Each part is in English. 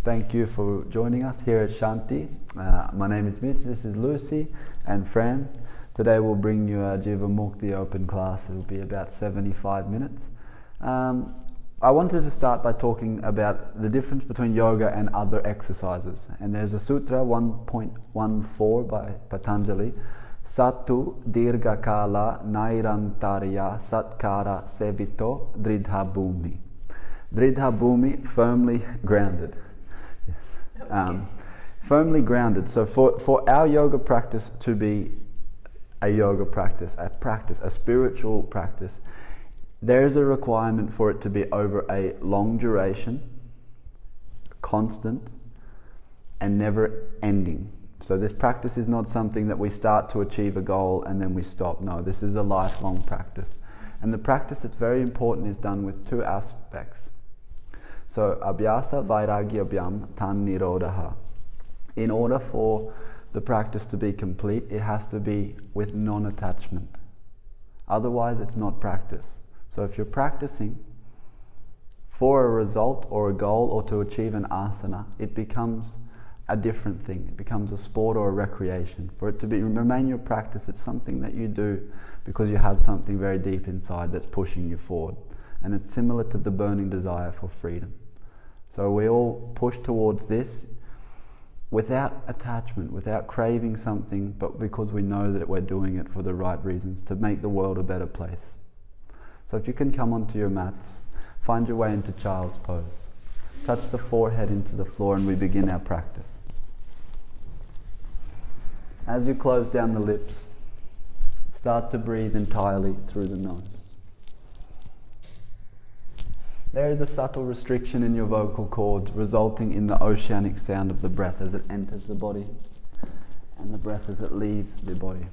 Thank you for joining us here at Shanti. My name is Mitch, this is Lucy and Fran. Today we'll bring you a Jivamukti open class. It will be about 75 minutes. I wanted to start by talking about the difference between yoga and other exercises. And there's a sutra 1.14 by Patanjali. Satu dirgha kala nairantarya satkara sevito dridha bhumi. Dridha bhumi, firmly grounded. Firmly grounded. So for our yoga practice to be a yoga practice, a spiritual practice, there is a requirement for it to be over a long duration, constant, and never ending. So this practice is not something that we start to achieve a goal and then we stop. No, this is a lifelong practice. And the practice that's very important is done with two aspects. So abhyasa vairagya abhyam tan nirodha. In order for the practice to be complete, it has to be with non-attachment. Otherwise, it's not practice. So if you're practicing for a result or a goal or to achieve an asana, it becomes a different thing. It becomes a sport or a recreation. For it to remain your practice, it's something that you do because you have something very deep inside that's pushing you forward. And it's similar to the burning desire for freedom. So we all push towards this without attachment, without craving something, but because we know that we're doing it for the right reasons, to make the world a better place. So if you can come onto your mats, find your way into child's pose. Touch the forehead into the floor and we begin our practice. As you close down the lips, start to breathe entirely through the nose. There is a subtle restriction in your vocal cords resulting in the oceanic sound of the breath as it enters the body and the breath as it leaves the body.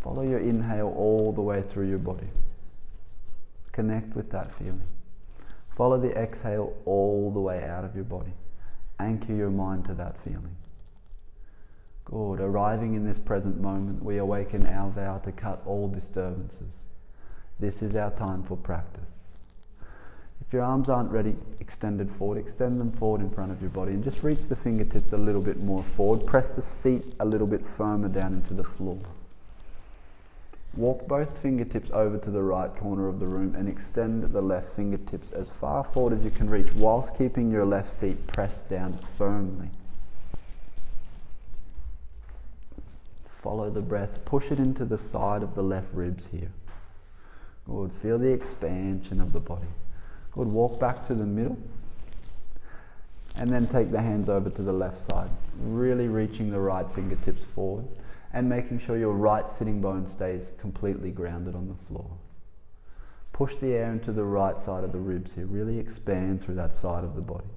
Follow your inhale all the way through your body. Connect with that feeling. Follow the exhale all the way out of your body. Anchor your mind to that feeling. Good. Arriving in this present moment, we awaken our vow to cut all disturbances. This is our time for practice. If your arms aren't ready, extended forward, extend them forward in front of your body and just reach the fingertips a little bit more forward. Press the seat a little bit firmer down into the floor. Walk both fingertips over to the right corner of the room and extend the left fingertips as far forward as you can reach whilst keeping your left seat pressed down firmly. Follow the breath. Push it into the side of the left ribs here. Good. Feel the expansion of the body. Good. Walk back to the middle and then take the hands over to the left side, really reaching the right fingertips forward and making sure your right sitting bone stays completely grounded on the floor. Push the air into the right side of the ribs here. Really expand through that side of the body.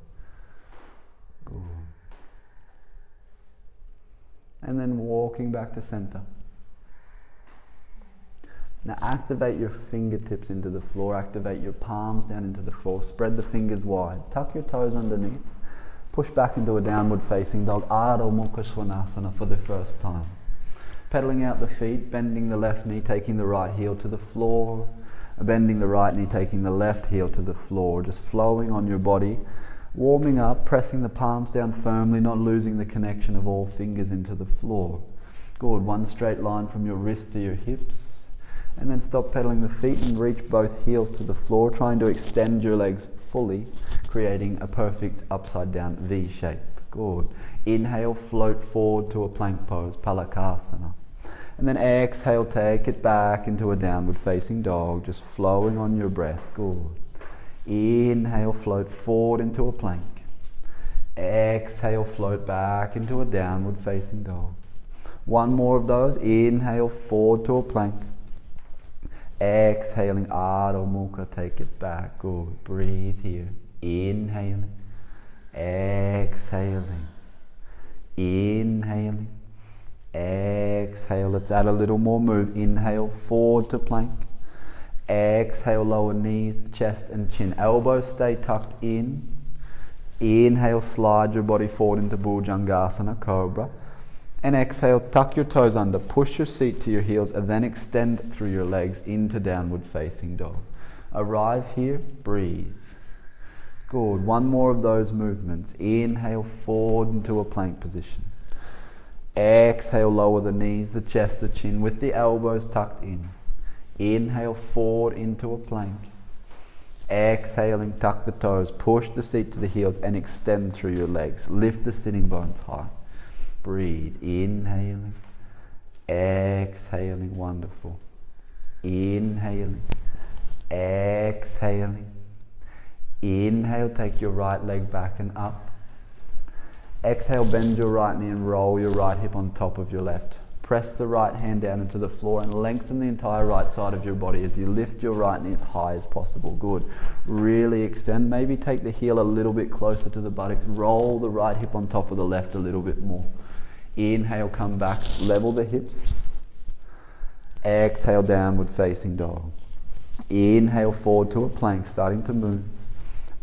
Good. And then walking back to center. Now activate your fingertips into the floor. Activate your palms down into the floor. Spread the fingers wide. Tuck your toes underneath. Push back into a downward facing dog. Adho Mukha Svanasana for the first time. Pedaling out the feet, bending the left knee, taking the right heel to the floor, bending the right knee, taking the left heel to the floor, just flowing on your body, warming up, pressing the palms down firmly, not losing the connection of all fingers into the floor. Good. One straight line from your wrist to your hips, and then stop pedaling the feet and reach both heels to the floor, trying to extend your legs fully, creating a perfect upside down V shape. Good. Inhale, float forward to a plank pose, Palakasana. And then exhale, take it back into a downward facing dog, just flowing on your breath. Good. Inhale, float forward into a plank. Exhale, float back into a downward facing dog. One more of those. Inhale, forward to a plank. Exhaling, Adho Mukha, take it back. Good. Breathe here. Inhaling. Exhaling. Inhaling. Exhale. Let's add a little more move. Inhale, forward to plank. Exhale, lower knees, chest and chin. Elbows stay tucked in. Inhale, slide your body forward into Bhujangasana, Cobra. And exhale, tuck your toes under, push your seat to your heels, and then extend through your legs into downward facing dog. Arrive here, breathe. Good. One more of those movements. Inhale, forward into a plank position. Exhale, lower the knees, the chest, the chin with the elbows tucked in. Inhale, forward into a plank. Exhaling, tuck the toes, push the seat to the heels and extend through your legs. Lift the sitting bones high. Breathe. Inhaling. Exhaling. Wonderful. Inhaling. Exhaling. Inhale, take your right leg back and up. Exhale, bend your right knee and roll your right hip on top of your left. Press the right hand down into the floor and lengthen the entire right side of your body as you lift your right knee as high as possible. Good. Really extend. Maybe take the heel a little bit closer to the buttocks. Roll the right hip on top of the left a little bit more. Inhale, come back. Level the hips. Exhale, downward facing dog. Inhale, forward to a plank, starting to move.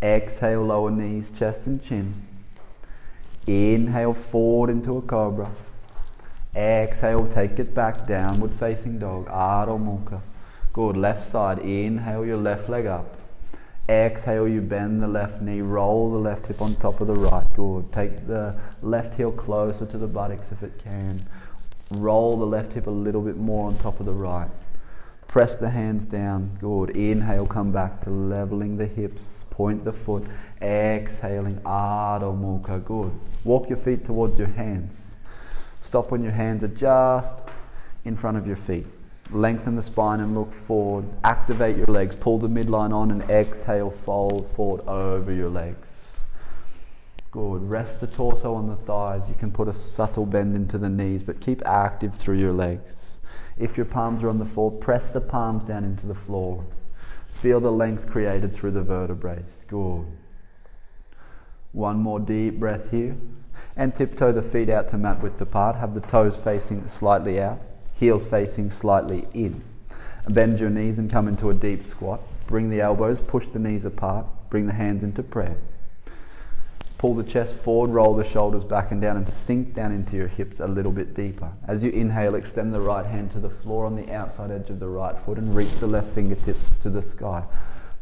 Exhale, lower knees, chest and chin. Inhale, forward into a cobra. Exhale, take it back, downward facing dog, Adho Mukha. Good, left side, inhale your left leg up. Exhale, you bend the left knee, roll the left hip on top of the right. Good, take the left heel closer to the buttocks if it can. Roll the left hip a little bit more on top of the right. Press the hands down, good. Inhale, come back to leveling the hips, point the foot. Exhaling, Adho Mukha, good. Walk your feet towards your hands. Stop when your hands are just in front of your feet. Lengthen the spine and look forward. Activate your legs. Pull the midline on and exhale, fold forward over your legs. Good. Rest the torso on the thighs. You can put a subtle bend into the knees, but keep active through your legs. If your palms are on the floor, press the palms down into the floor. Feel the length created through the vertebrae. Good. One more deep breath here. And tiptoe the feet out to mat width apart. Have the toes facing slightly out, heels facing slightly in. Bend your knees and come into a deep squat. Bring the elbows, push the knees apart. Bring the hands into prayer. Pull the chest forward, roll the shoulders back and down and sink down into your hips a little bit deeper. As you inhale, extend the right hand to the floor on the outside edge of the right foot and reach the left fingertips to the sky.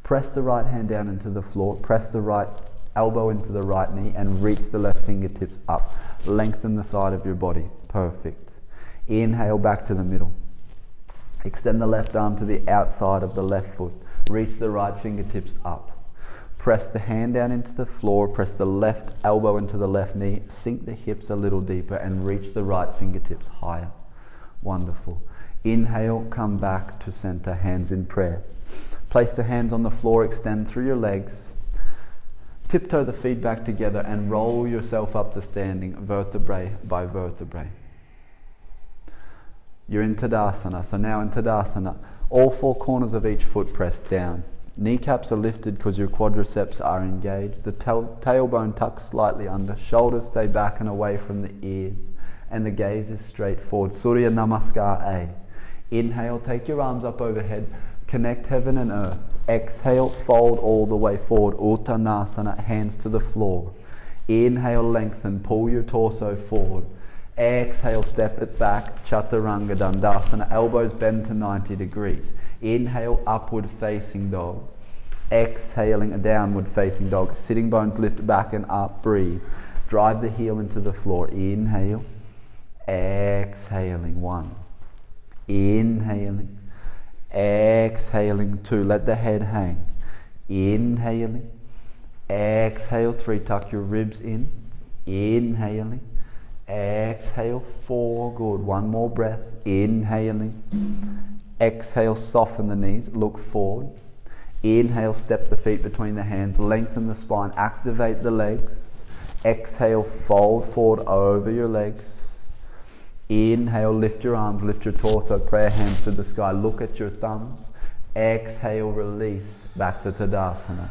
Press the right hand down into the floor. Press the right elbow into the right knee and reach the left fingertips up. Lengthen the side of your body. Perfect. Inhale back to the middle. Extend the left arm to the outside of the left foot. Reach the right fingertips up. Press the hand down into the floor. Press the left elbow into the left knee. Sink the hips a little deeper and reach the right fingertips higher. Wonderful. Inhale, come back to center, hands in prayer. Place the hands on the floor, extend through your legs. Tiptoe the feet back together and roll yourself up to standing, vertebrae by vertebrae. You're in Tadasana. So now in Tadasana, all four corners of each foot pressed down. Kneecaps are lifted because your quadriceps are engaged. The tailbone tucks slightly under. Shoulders stay back and away from the ears. And the gaze is straight forward. Surya Namaskar A. Inhale, take your arms up overhead. Connect heaven and earth. Exhale, fold all the way forward. Uttanasana, hands to the floor. Inhale, lengthen, pull your torso forward. Exhale, step it back. Chaturanga Dandasana, elbows bend to 90 degrees. Inhale, upward facing dog. Exhaling, a downward facing dog. Sitting bones lift back and up. Breathe. Drive the heel into the floor. Inhale. Exhaling. 1. Inhaling. Exhaling. 2. Let the head hang. Inhaling. Exhale. 3. Tuck your ribs in. Inhaling. Exhale. 4. Good. One more breath. Inhaling. Exhale. Soften the knees. Look forward. Inhale. Step the feet between the hands. Lengthen the spine. Activate the legs. Exhale. Fold forward over your legs. Inhale, lift your arms, lift your torso, prayer hands to the sky. Look at your thumbs. Exhale, release back to Tadasana.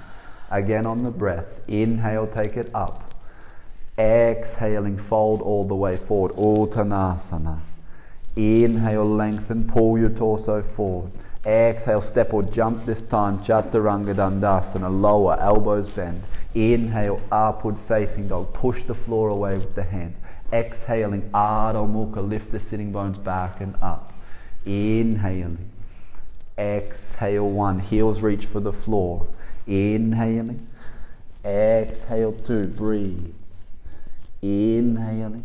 Again on the breath. Inhale, take it up. Exhaling, fold all the way forward. Uttanasana. Inhale, lengthen, pull your torso forward. Exhale, step or jump this time. Chaturanga Dandasana. Lower, elbows bend. Inhale, upward facing dog. Push the floor away with the hands. Exhaling, Adho Mukha, lift the sitting bones back and up. Inhaling. Exhale, 1. Heels reach for the floor. Inhaling. Exhale 2, breathe. Inhaling.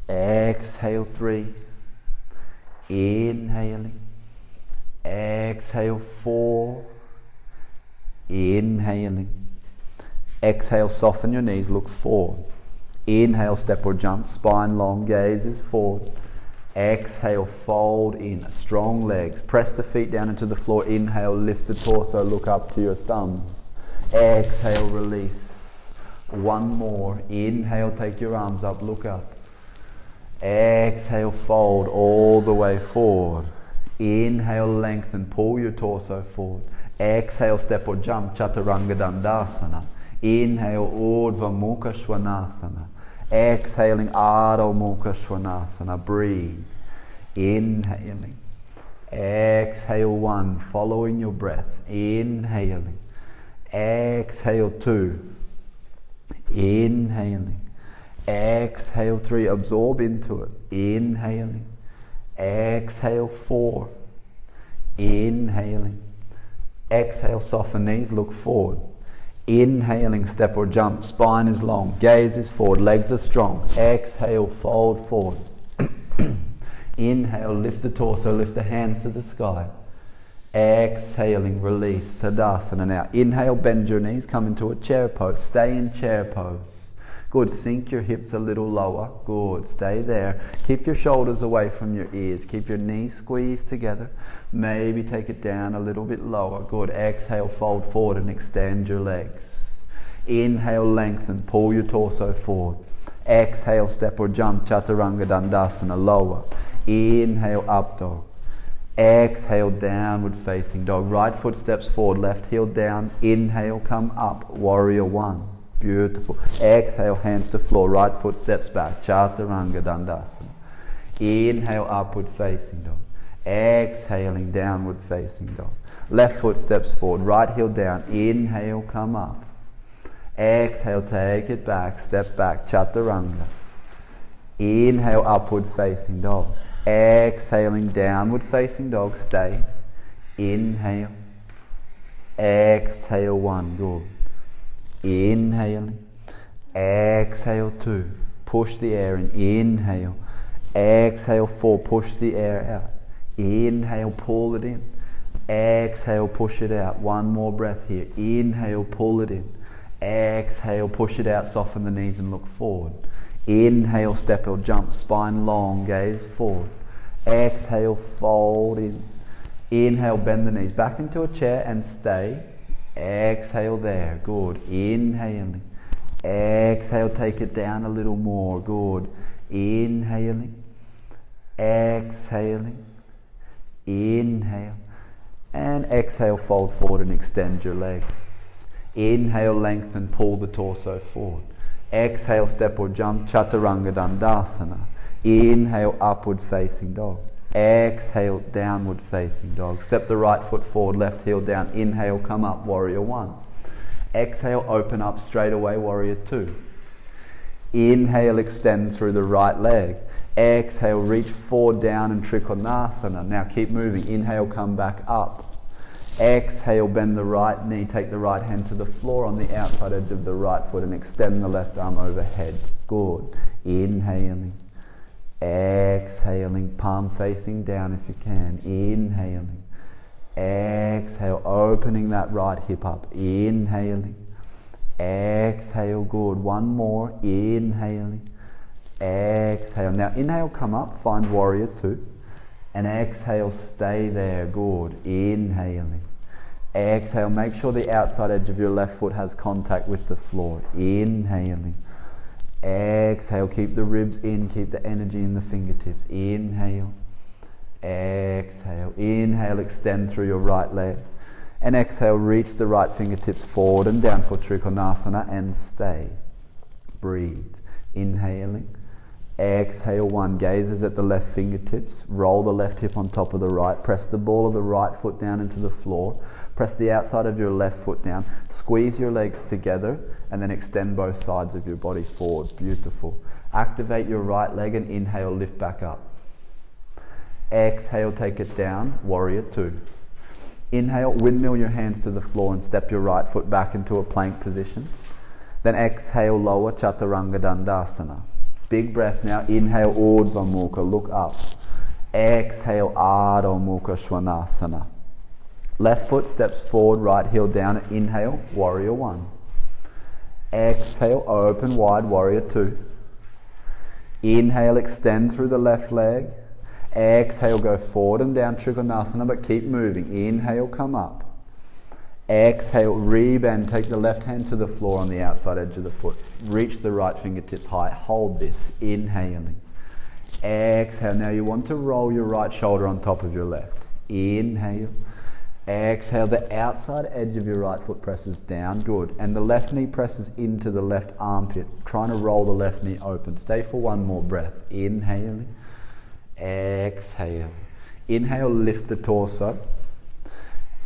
Exhale 3. Inhaling. Exhale 4. Inhaling. Exhale, soften your knees, look forward. Inhale, step or jump, spine long, gaze is forward. Exhale, fold in, strong legs. Press the feet down into the floor. Inhale, lift the torso, look up to your thumbs. Exhale, release. One more. Inhale, take your arms up, look up. Exhale, fold all the way forward. Inhale, lengthen, pull your torso forward. Exhale, step or jump, Chaturanga Dandasana. Inhale, Urdhva Mukha Svanasana. Exhaling, Adho Mukha Svanasana. Breathe. Inhaling. Exhale 1, following your breath. Inhaling. Exhale 2. Inhaling. Exhale 3, absorb into it. Inhaling. Exhale 4. Inhaling. Exhale, soften knees, look forward. Inhaling, step or jump, spine is long, gaze is forward, legs are strong. Exhale, fold forward. Inhale, lift the torso, lift the hands to the sky. Exhaling, release, Tadasana. Now, inhale, bend your knees, come into a chair pose. Stay in chair pose. Good, sink your hips a little lower. Good, stay there. Keep your shoulders away from your ears. Keep your knees squeezed together. Maybe take it down a little bit lower. Good, exhale, fold forward and extend your legs. Inhale, lengthen, pull your torso forward. Exhale, step or jump, Chaturanga Dandasana, lower. Inhale, up dog. Exhale, downward facing dog. Right foot steps forward, left heel down. Inhale, come up, warrior 1. Beautiful. Exhale, hands to floor, right foot steps back, Chaturanga Dandasana. Inhale, upward facing dog. Exhaling, downward facing dog. Left foot steps forward, right heel down. Inhale, come up. Exhale, take it back, step back, Chaturanga. Inhale, upward facing dog. Exhaling, downward facing dog, stay. Inhale. Exhale 1, good. Inhaling. Exhale 2, push the air in. Inhale. Exhale 4, push the air out. Inhale, pull it in. Exhale, push it out. One more breath here. Inhale, pull it in. Exhale, push it out, soften the knees and look forward. Inhale, step or jump, spine long, gaze forward. Exhale, fold in. Inhale, bend the knees back into a chair and stay. Exhale there, good. Inhaling. Exhale, take it down a little more, good. Inhaling. Exhaling. Inhale. And exhale, fold forward and extend your legs. Inhale, lengthen, pull the torso forward. Exhale, step or jump, Chaturanga Dandasana. Inhale, upward facing dog. Exhale, downward facing dog. Step the right foot forward, left heel down. Inhale, come up, warrior 1. Exhale, open up straight away, warrior 2. Inhale, extend through the right leg. Exhale, reach forward down and Trikonasana. Now keep moving. Inhale, come back up. Exhale, bend the right knee, take the right hand to the floor on the outside edge of the right foot and extend the left arm overhead. Good. Inhaling. Exhaling, palm facing down if you can. Inhaling. Exhale, opening that right hip up. Inhaling. Exhale, good. One more. Inhaling. Exhale. Now inhale, come up, find warrior 2. And exhale, stay there. Good. Inhaling. Exhale, make sure the outside edge of your left foot has contact with the floor. Inhaling. Exhale, keep the ribs in, keep the energy in the fingertips. Inhale. Exhale. Inhale, extend through your right leg. And exhale, reach the right fingertips forward and down for Trikonasana and stay. Breathe. Inhaling. Exhale 1, gazes at the left fingertips. Roll the left hip on top of the right. Press the ball of the right foot down into the floor. Press the outside of your left foot down. Squeeze your legs together and then extend both sides of your body forward. Beautiful. Activate your right leg and inhale, lift back up. Exhale, take it down, warrior 2. Inhale, windmill your hands to the floor and step your right foot back into a plank position. Then exhale, lower Chaturanga Dandasana. Big breath now. Inhale, Urdhva Mukha, look up. Exhale, Adho Mukha Svanasana. Left foot steps forward, right heel down. Inhale, Warrior One. Exhale, open wide, Warrior Two. Inhale, extend through the left leg. Exhale, go forward and down Trikonasana, but keep moving. Inhale, come up. Exhale, rebend, take the left hand to the floor on the outside edge of the foot. Reach the right fingertips high, hold this, inhaling. Exhale, now you want to roll your right shoulder on top of your left. Inhale. Exhale, the outside edge of your right foot presses down, good. And the left knee presses into the left armpit, trying to roll the left knee open. Stay for one more breath. Inhaling. Exhale. Inhale, lift the torso.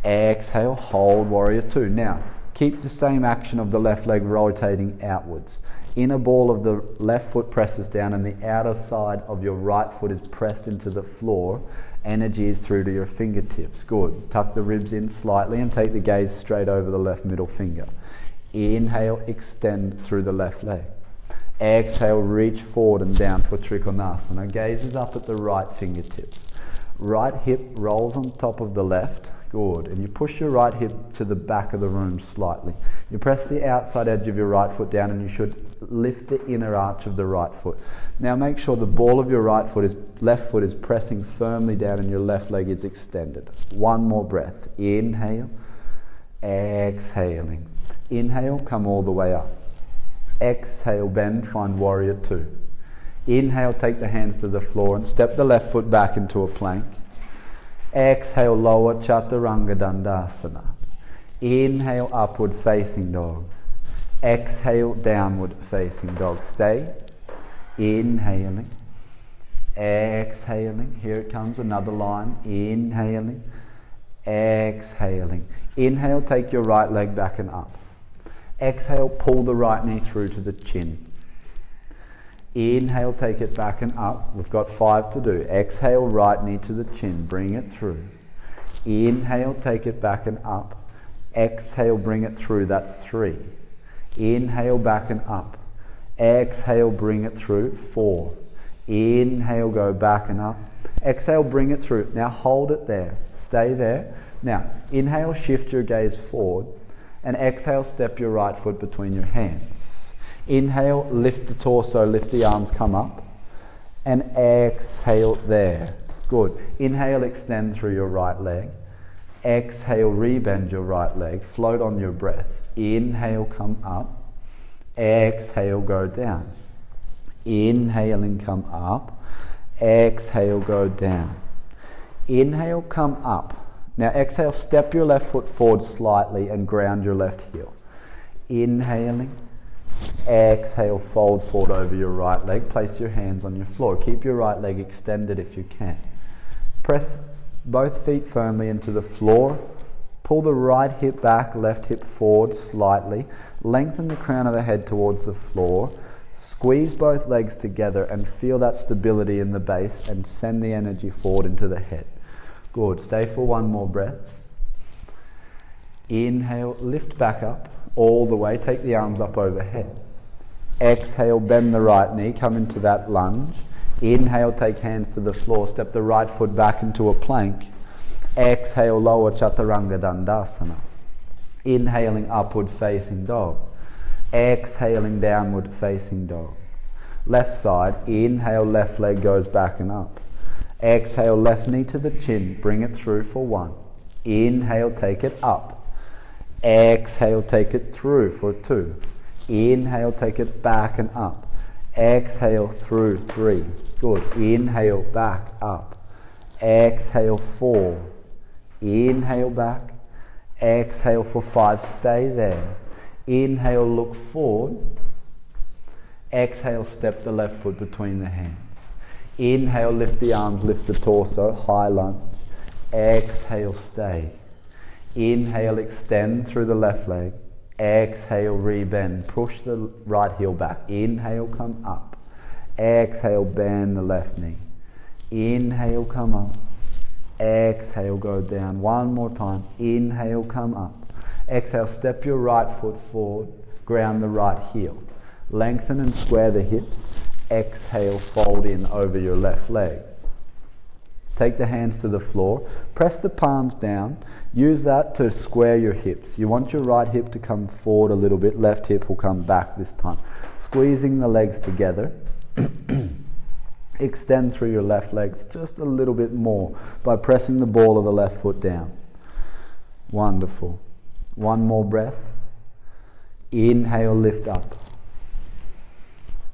Exhale, hold Warrior Two. Now, keep the same action of the left leg rotating outwards. Inner ball of the left foot presses down and the outer side of your right foot is pressed into the floor. Energy is through to your fingertips. Good. Tuck the ribs in slightly and take the gaze straight over the left middle finger. Inhale, extend through the left leg. Exhale, reach forward and down for Trikonasana. Gaze is up at the right fingertips. Right hip rolls on top of the left. Good. And you push your right hip to the back of the room slightly. You press the outside edge of your right foot down and you should lift the inner arch of the right foot. Now make sure the ball of your left foot is pressing firmly down and your left leg is extended. One more breath. Inhale. Exhaling. Inhale, come all the way up. Exhale, bend, find Warrior Two. Inhale, take the hands to the floor and step the left foot back into a plank. Exhale, lower Chaturanga Dandasana. Inhale, upward facing dog. Exhale, downward facing dog. Stay. Inhaling. Exhaling. Here it comes, another line. Inhaling. Exhaling. Inhale, take your right leg back and up. Exhale, pull the right knee through to the chin. Inhale, take it back and up. We've got 5 to do. Exhale, right knee to the chin. Bring it through. Inhale, take it back and up. Exhale, bring it through. That's 3. Inhale, back and up. Exhale, bring it through. 4. Inhale, go back and up. Exhale, bring it through. Now hold it there. Stay there. Now, inhale, shift your gaze forward. And exhale, step your right foot between your hands. Inhale, lift the torso, lift the arms, come up. And exhale there. Good. Inhale, extend through your right leg. Exhale, rebend your right leg. Float on your breath. Inhale, come up. Exhale, go down. Inhaling, come up. Exhale, go down. Inhale, come up. Now exhale, step your left foot forward slightly and ground your left heel. Inhaling. Exhale, fold forward over your right leg. Place your hands on your floor. Keep your right leg extended if you can. Press both feet firmly into the floor. Pull the right hip back, left hip forward slightly. Lengthen the crown of the head towards the floor. Squeeze both legs together and feel that stability in the base and send the energy forward into the head. Good. Stay for one more breath. Inhale, lift back up all the way. Take the arms up overhead. Exhale, bend the right knee. Come into that lunge. Inhale, take hands to the floor. Step the right foot back into a plank. Exhale, lower Chaturanga Dandasana. Inhaling, upward facing dog. Exhaling, downward facing dog. Left side. Inhale, left leg goes back and up. Exhale, left knee to the chin. Bring it through for 1. Inhale, take it up. Exhale, take it through for 2. Inhale, take it back and up. Exhale, through 3. Good. Inhale, back, up. Exhale, 4. Inhale, back. Exhale for 5. Stay there. Inhale, look forward. Exhale, step the left foot between the hands. Inhale, lift the arms, lift the torso, high lunge. Exhale, stay. Inhale, extend through the left leg. Exhale, rebend. Push the right heel back. Inhale, come up. Exhale, bend the left knee. Inhale, come up. Exhale, go down. One more time. Inhale, come up. Exhale, step your right foot forward. Ground the right heel. Lengthen and square the hips. Exhale, fold in over your left leg. Take the hands to the floor. Press the palms down. Use that to square your hips. You want your right hip to come forward a little bit. Left hip will come back this time. Squeezing the legs together. Extend through your left legs just a little bit more by pressing the ball of the left foot down. Wonderful. One more breath. Inhale, lift up.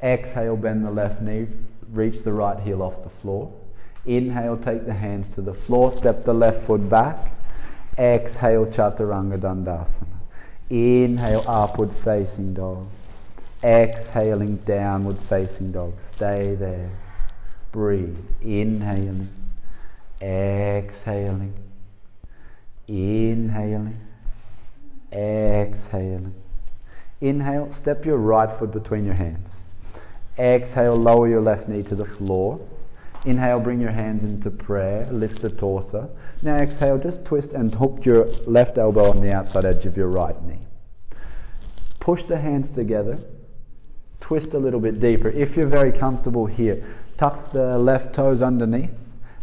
Exhale, bend the left knee. Reach the right heel off the floor. Inhale, take the hands to the floor. Step the left foot back. Exhale, Chaturanga Dandasana. Inhale, upward facing dog. Exhaling, downward facing dog. Stay there. Breathe. Inhaling. Exhaling. Inhaling. Exhaling. Inhale, step your right foot between your hands. Exhale, lower your left knee to the floor. Inhale, bring your hands into prayer, lift the torso. Now exhale, just twist and hook your left elbow on the outside edge of your right knee. Push the hands together, twist a little bit deeper. If you're very comfortable here, tuck the left toes underneath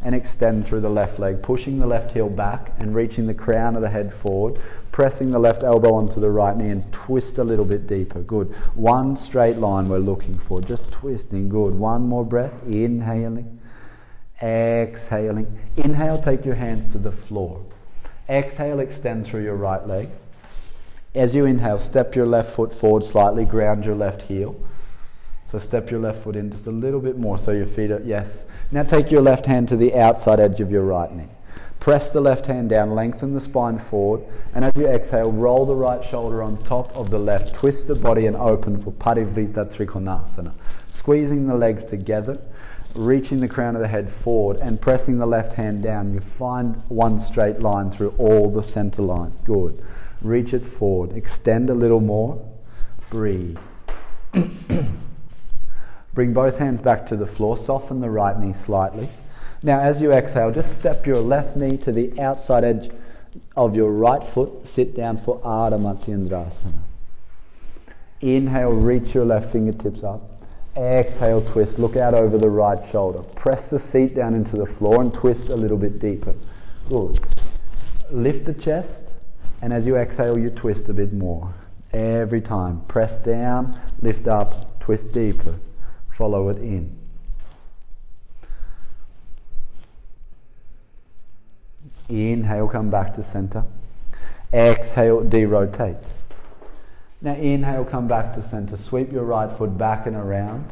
and extend through the left leg, pushing the left heel back and reaching the crown of the head forward, pressing the left elbow onto the right knee and twist a little bit deeper. Good. One straight line we're looking for, just twisting. Good. One more breath. Inhaling. Exhaling. Inhale, take your hands to the floor. Exhale, extend through your right leg. As you inhale, step your left foot forward slightly, ground your left heel. So step your left foot in just a little bit more so your feet are, yes. Now take your left hand to the outside edge of your right knee. Press the left hand down, lengthen the spine forward, and as you exhale, roll the right shoulder on top of the left, twist the body and open for Parivrita Trikonasana. Squeezing the legs together, reaching the crown of the head forward and pressing the left hand down. You find one straight line through all the center line. Good. Reach it forward. Extend a little more. Breathe. Bring both hands back to the floor. Soften the right knee slightly. Now as you exhale, just step your left knee to the outside edge of your right foot. Sit down for Ardha Matsyendrasana. Inhale, reach your left fingertips up. Exhale, twist. Look out over the right shoulder. Press the seat down into the floor and twist a little bit deeper. Good. Lift the chest, and as you exhale, you twist a bit more. Every time. Press down, lift up, twist deeper. Follow it in. Inhale, come back to center. Exhale, de-rotate. Now inhale, come back to center. Sweep your right foot back and around.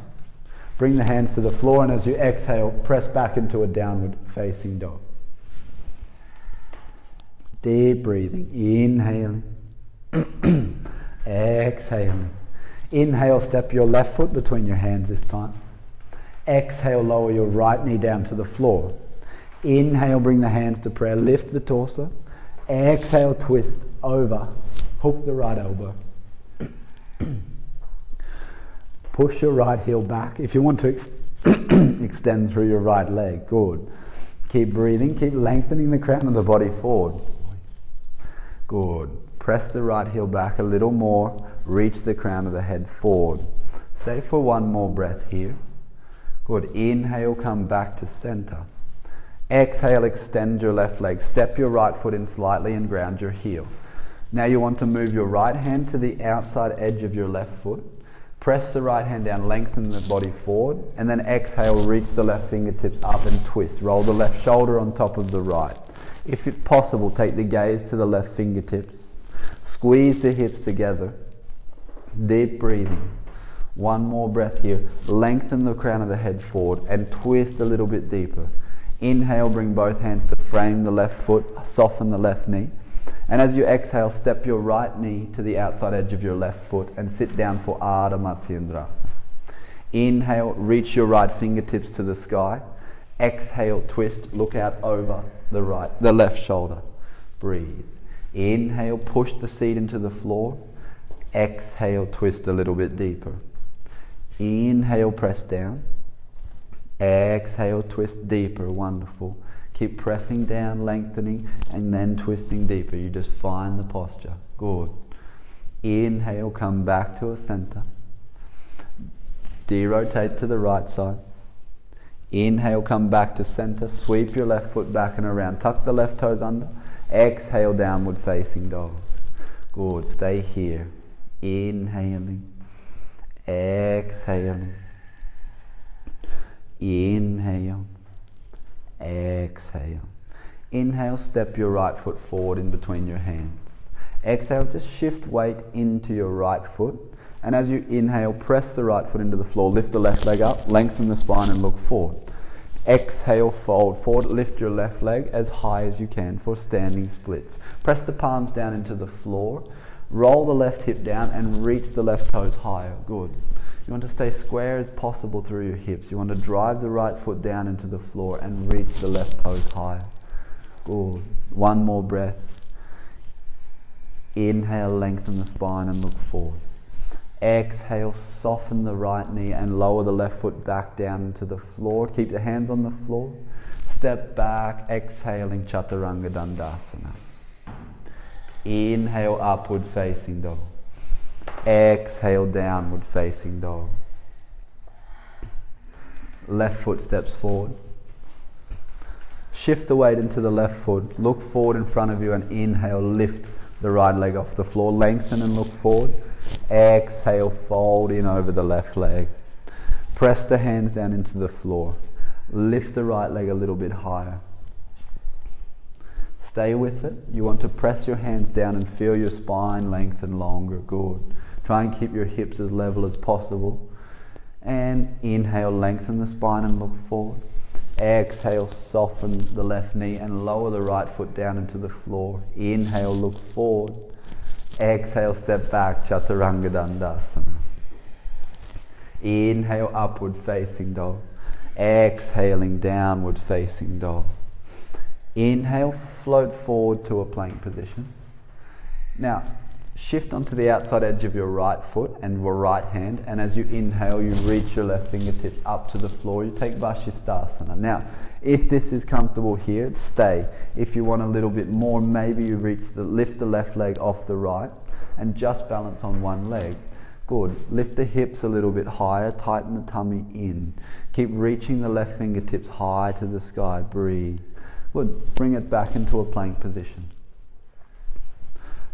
Bring the hands to the floor, and as you exhale, press back into a downward facing dog. Deep breathing. Inhaling. Exhaling. Inhale, step your left foot between your hands this time. Exhale, lower your right knee down to the floor. Inhale, bring the hands to prayer. Lift the torso. Exhale, twist over. Hook the right elbow. Push your right heel back. If you want to extend through your right leg, good. Keep breathing, keep lengthening the crown of the body forward. Good. Press the right heel back a little more. Reach the crown of the head forward. Stay for one more breath here. Good. Inhale, come back to center. Exhale, extend your left leg. Step your right foot in slightly and ground your heel. Now you want to move your right hand to the outside edge of your left foot. Press the right hand down, lengthen the body forward, and then exhale, reach the left fingertips up and twist. Roll the left shoulder on top of the right. If it's possible, take the gaze to the left fingertips. Squeeze the hips together. Deep breathing. One more breath here. Lengthen the crown of the head forward and twist a little bit deeper. Inhale, bring both hands to frame the left foot, soften the left knee. And as you exhale, step your right knee to the outside edge of your left foot and sit down for Ardha Matsyendrasana. Inhale, reach your right fingertips to the sky. Exhale, twist, look out over the left shoulder. Breathe. Inhale, push the seat into the floor. Exhale, twist a little bit deeper. Inhale, press down. Exhale, twist deeper. Wonderful. Keep pressing down, lengthening, and then twisting deeper. You just find the posture. Good. Inhale, come back to a center. De-rotate to the right side. Inhale, come back to center. Sweep your left foot back and around. Tuck the left toes under. Exhale, downward facing dog. Good. Stay here. Inhaling. Exhaling. Inhale. Exhale. Inhale, step your right foot forward in between your hands. Exhale, just shift weight into your right foot. And as you inhale, press the right foot into the floor. Lift the left leg up, lengthen the spine and look forward. Exhale, fold forward. Lift your left leg as high as you can for standing splits. Press the palms down into the floor. Roll the left hip down and reach the left toes higher. Good. You want to stay square as possible through your hips. You want to drive the right foot down into the floor and reach the left toes higher. Good. One more breath. Inhale, lengthen the spine and look forward. Exhale, soften the right knee and lower the left foot back down into the floor. Keep the hands on the floor. Step back, exhaling Chaturanga Dandasana. Inhale, upward facing dog. Exhale, downward facing dog. Left foot steps forward. Shift the weight into the left foot. Look forward in front of you and inhale, lift the right leg off the floor. Lengthen and look forward. Exhale, fold in over the left leg. Press the hands down into the floor. Lift the right leg a little bit higher. Stay with it. You want to press your hands down and feel your spine lengthen longer. Good. Try and keep your hips as level as possible. And inhale, lengthen the spine and look forward. Exhale, soften the left knee and lower the right foot down into the floor. Inhale, look forward. Exhale, step back, Chaturanga Dandasana. Inhale, upward facing dog. Exhaling, downward facing dog. Inhale, float forward to a plank position. Now, shift onto the outside edge of your right foot and your right hand, and as you inhale, you reach your left fingertips up to the floor. You take Vashisthasana. Now, if this is comfortable here, stay. If you want a little bit more, maybe you lift the left leg off the right and just balance on one leg. Good. Lift the hips a little bit higher, tighten the tummy in. Keep reaching the left fingertips high to the sky. Breathe. Good. Bring it back into a plank position.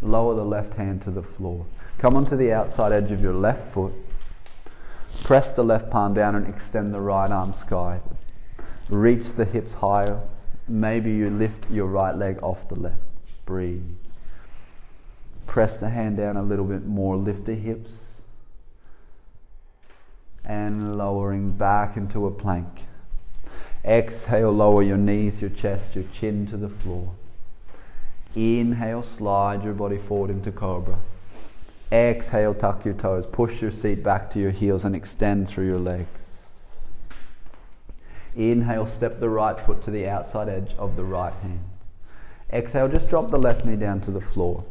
Lower the left hand to the floor. Come onto the outside edge of your left foot. Press the left palm down and extend the right arm skyward. Reach the hips higher. Maybe you lift your right leg off the left. Breathe. Press the hand down a little bit more. Lift the hips. And lowering back into a plank. Exhale, lower your knees, your chest, your chin to the floor. Inhale, slide your body forward into Cobra. Exhale, tuck your toes, push your seat back to your heels and extend through your legs. Inhale, step the right foot to the outside edge of the right hand. Exhale, just drop the left knee down to the floor.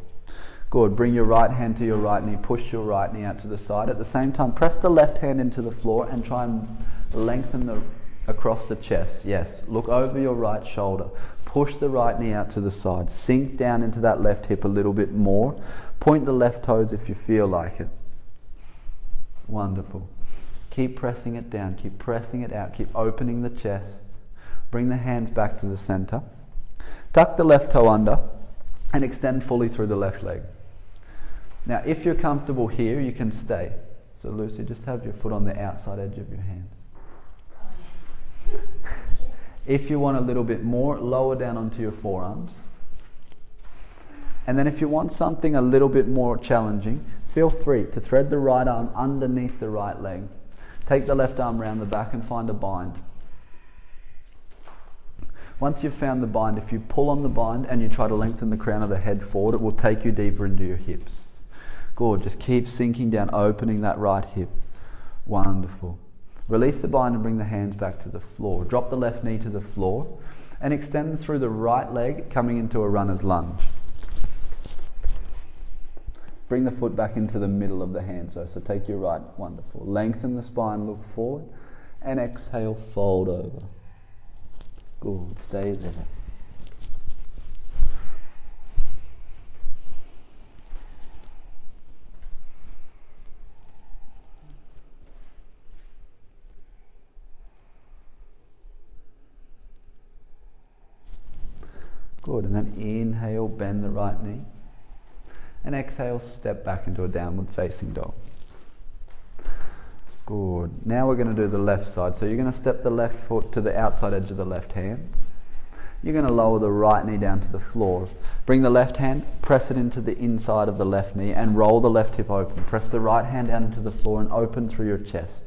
Good, bring your right hand to your right knee, push your right knee out to the side. At the same time, press the left hand into the floor and try and lengthen across the chest. Yes, look over your right shoulder. Push the right knee out to the side. Sink down into that left hip a little bit more. Point the left toes if you feel like it. Wonderful. Keep pressing it down. Keep pressing it out. Keep opening the chest. Bring the hands back to the center. Tuck the left toe under and extend fully through the left leg. Now, if you're comfortable here, you can stay. So Lucy, just have your foot on the outside edge of your hand. If you want a little bit more, lower down onto your forearms. And then if you want something a little bit more challenging, feel free to thread the right arm underneath the right leg. Take the left arm around the back and find a bind. Once you've found the bind, if you pull on the bind and you try to lengthen the crown of the head forward, it will take you deeper into your hips. Good, just keep sinking down, opening that right hip. Wonderful. Release the bind and bring the hands back to the floor. Drop the left knee to the floor and extend through the right leg, coming into a runner's lunge. Bring the foot back into the middle of the hand, so take your right, wonderful. Lengthen the spine, look forward, and exhale, fold over. Good, stay there. Good, and then inhale, bend the right knee. And exhale, step back into a downward facing dog. Good. Now we're going to do the left side. So you're going to step the left foot to the outside edge of the left hand. You're going to lower the right knee down to the floor. Bring the left hand, press it into the inside of the left knee and roll the left hip open. Press the right hand down into the floor and open through your chest.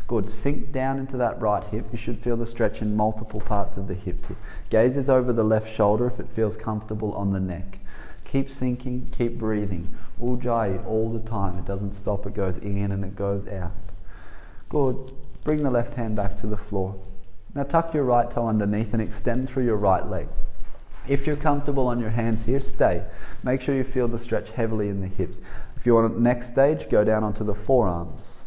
Good. Sink down into that right hip. You should feel the stretch in multiple parts of the hips here. Gaze is over the left shoulder if it feels comfortable on the neck. Keep sinking, keep breathing. Ujjayi all the time. It doesn't stop. It goes in and it goes out. Good. Bring the left hand back to the floor. Now tuck your right toe underneath and extend through your right leg. If you're comfortable on your hands here, stay. Make sure you feel the stretch heavily in the hips. If you want next stage, go down onto the forearms.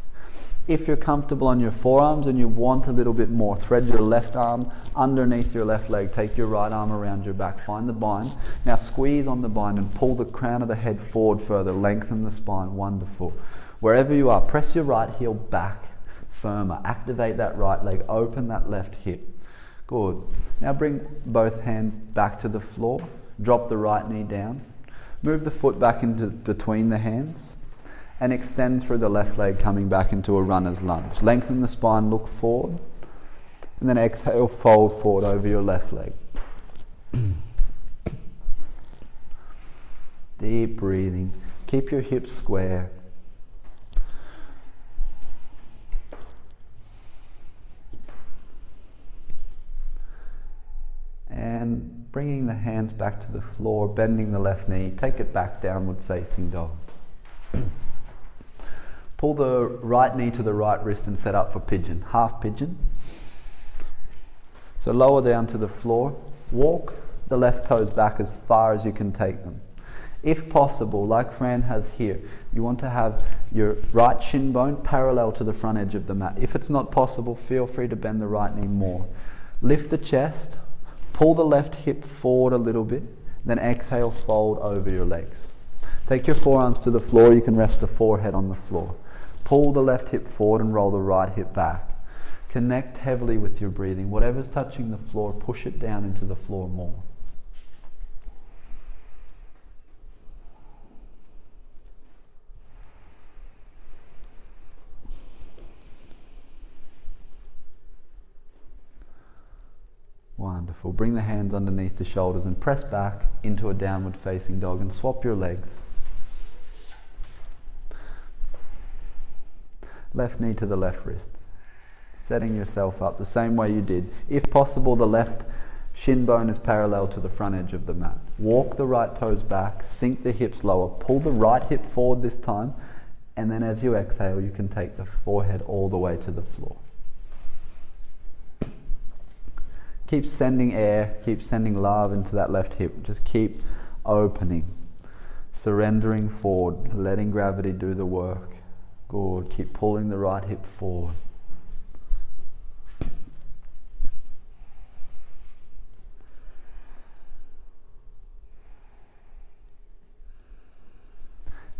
If you're comfortable on your forearms and you want a little bit more, thread your left arm underneath your left leg. Take your right arm around your back. Find the bind. Now squeeze on the bind and pull the crown of the head forward further. Lengthen the spine. Wonderful. Wherever you are, press your right heel back firmer. Activate that right leg. Open that left hip. Good. Now bring both hands back to the floor. Drop the right knee down. Move the foot back into between the hands. And extend through the left leg, coming back into a runner's lunge. Lengthen the spine, look forward. And then exhale, fold forward over your left leg. Deep breathing. Keep your hips square. And bringing the hands back to the floor, bending the left knee. Take it back, downward facing dog. Pull the right knee to the right wrist and set up for pigeon, half pigeon. So lower down to the floor. Walk the left toes back as far as you can take them. If possible, like Fran has here, you want to have your right shin bone parallel to the front edge of the mat. If it's not possible, feel free to bend the right knee more. Lift the chest, pull the left hip forward a little bit, then exhale, fold over your legs. Take your forearms to the floor. You can rest the forehead on the floor. Pull the left hip forward and roll the right hip back. Connect heavily with your breathing. Whatever's touching the floor, push it down into the floor more. Wonderful. Bring the hands underneath the shoulders and press back into a downward facing dog and swap your legs. Left knee to the left wrist. Setting yourself up the same way you did. If possible, the left shin bone is parallel to the front edge of the mat. Walk the right toes back, sink the hips lower, pull the right hip forward this time, and then as you exhale, you can take the forehead all the way to the floor. Keep sending air, keep sending love into that left hip. Just keep opening, surrendering forward, letting gravity do the work. Good. Keep pulling the right hip forward.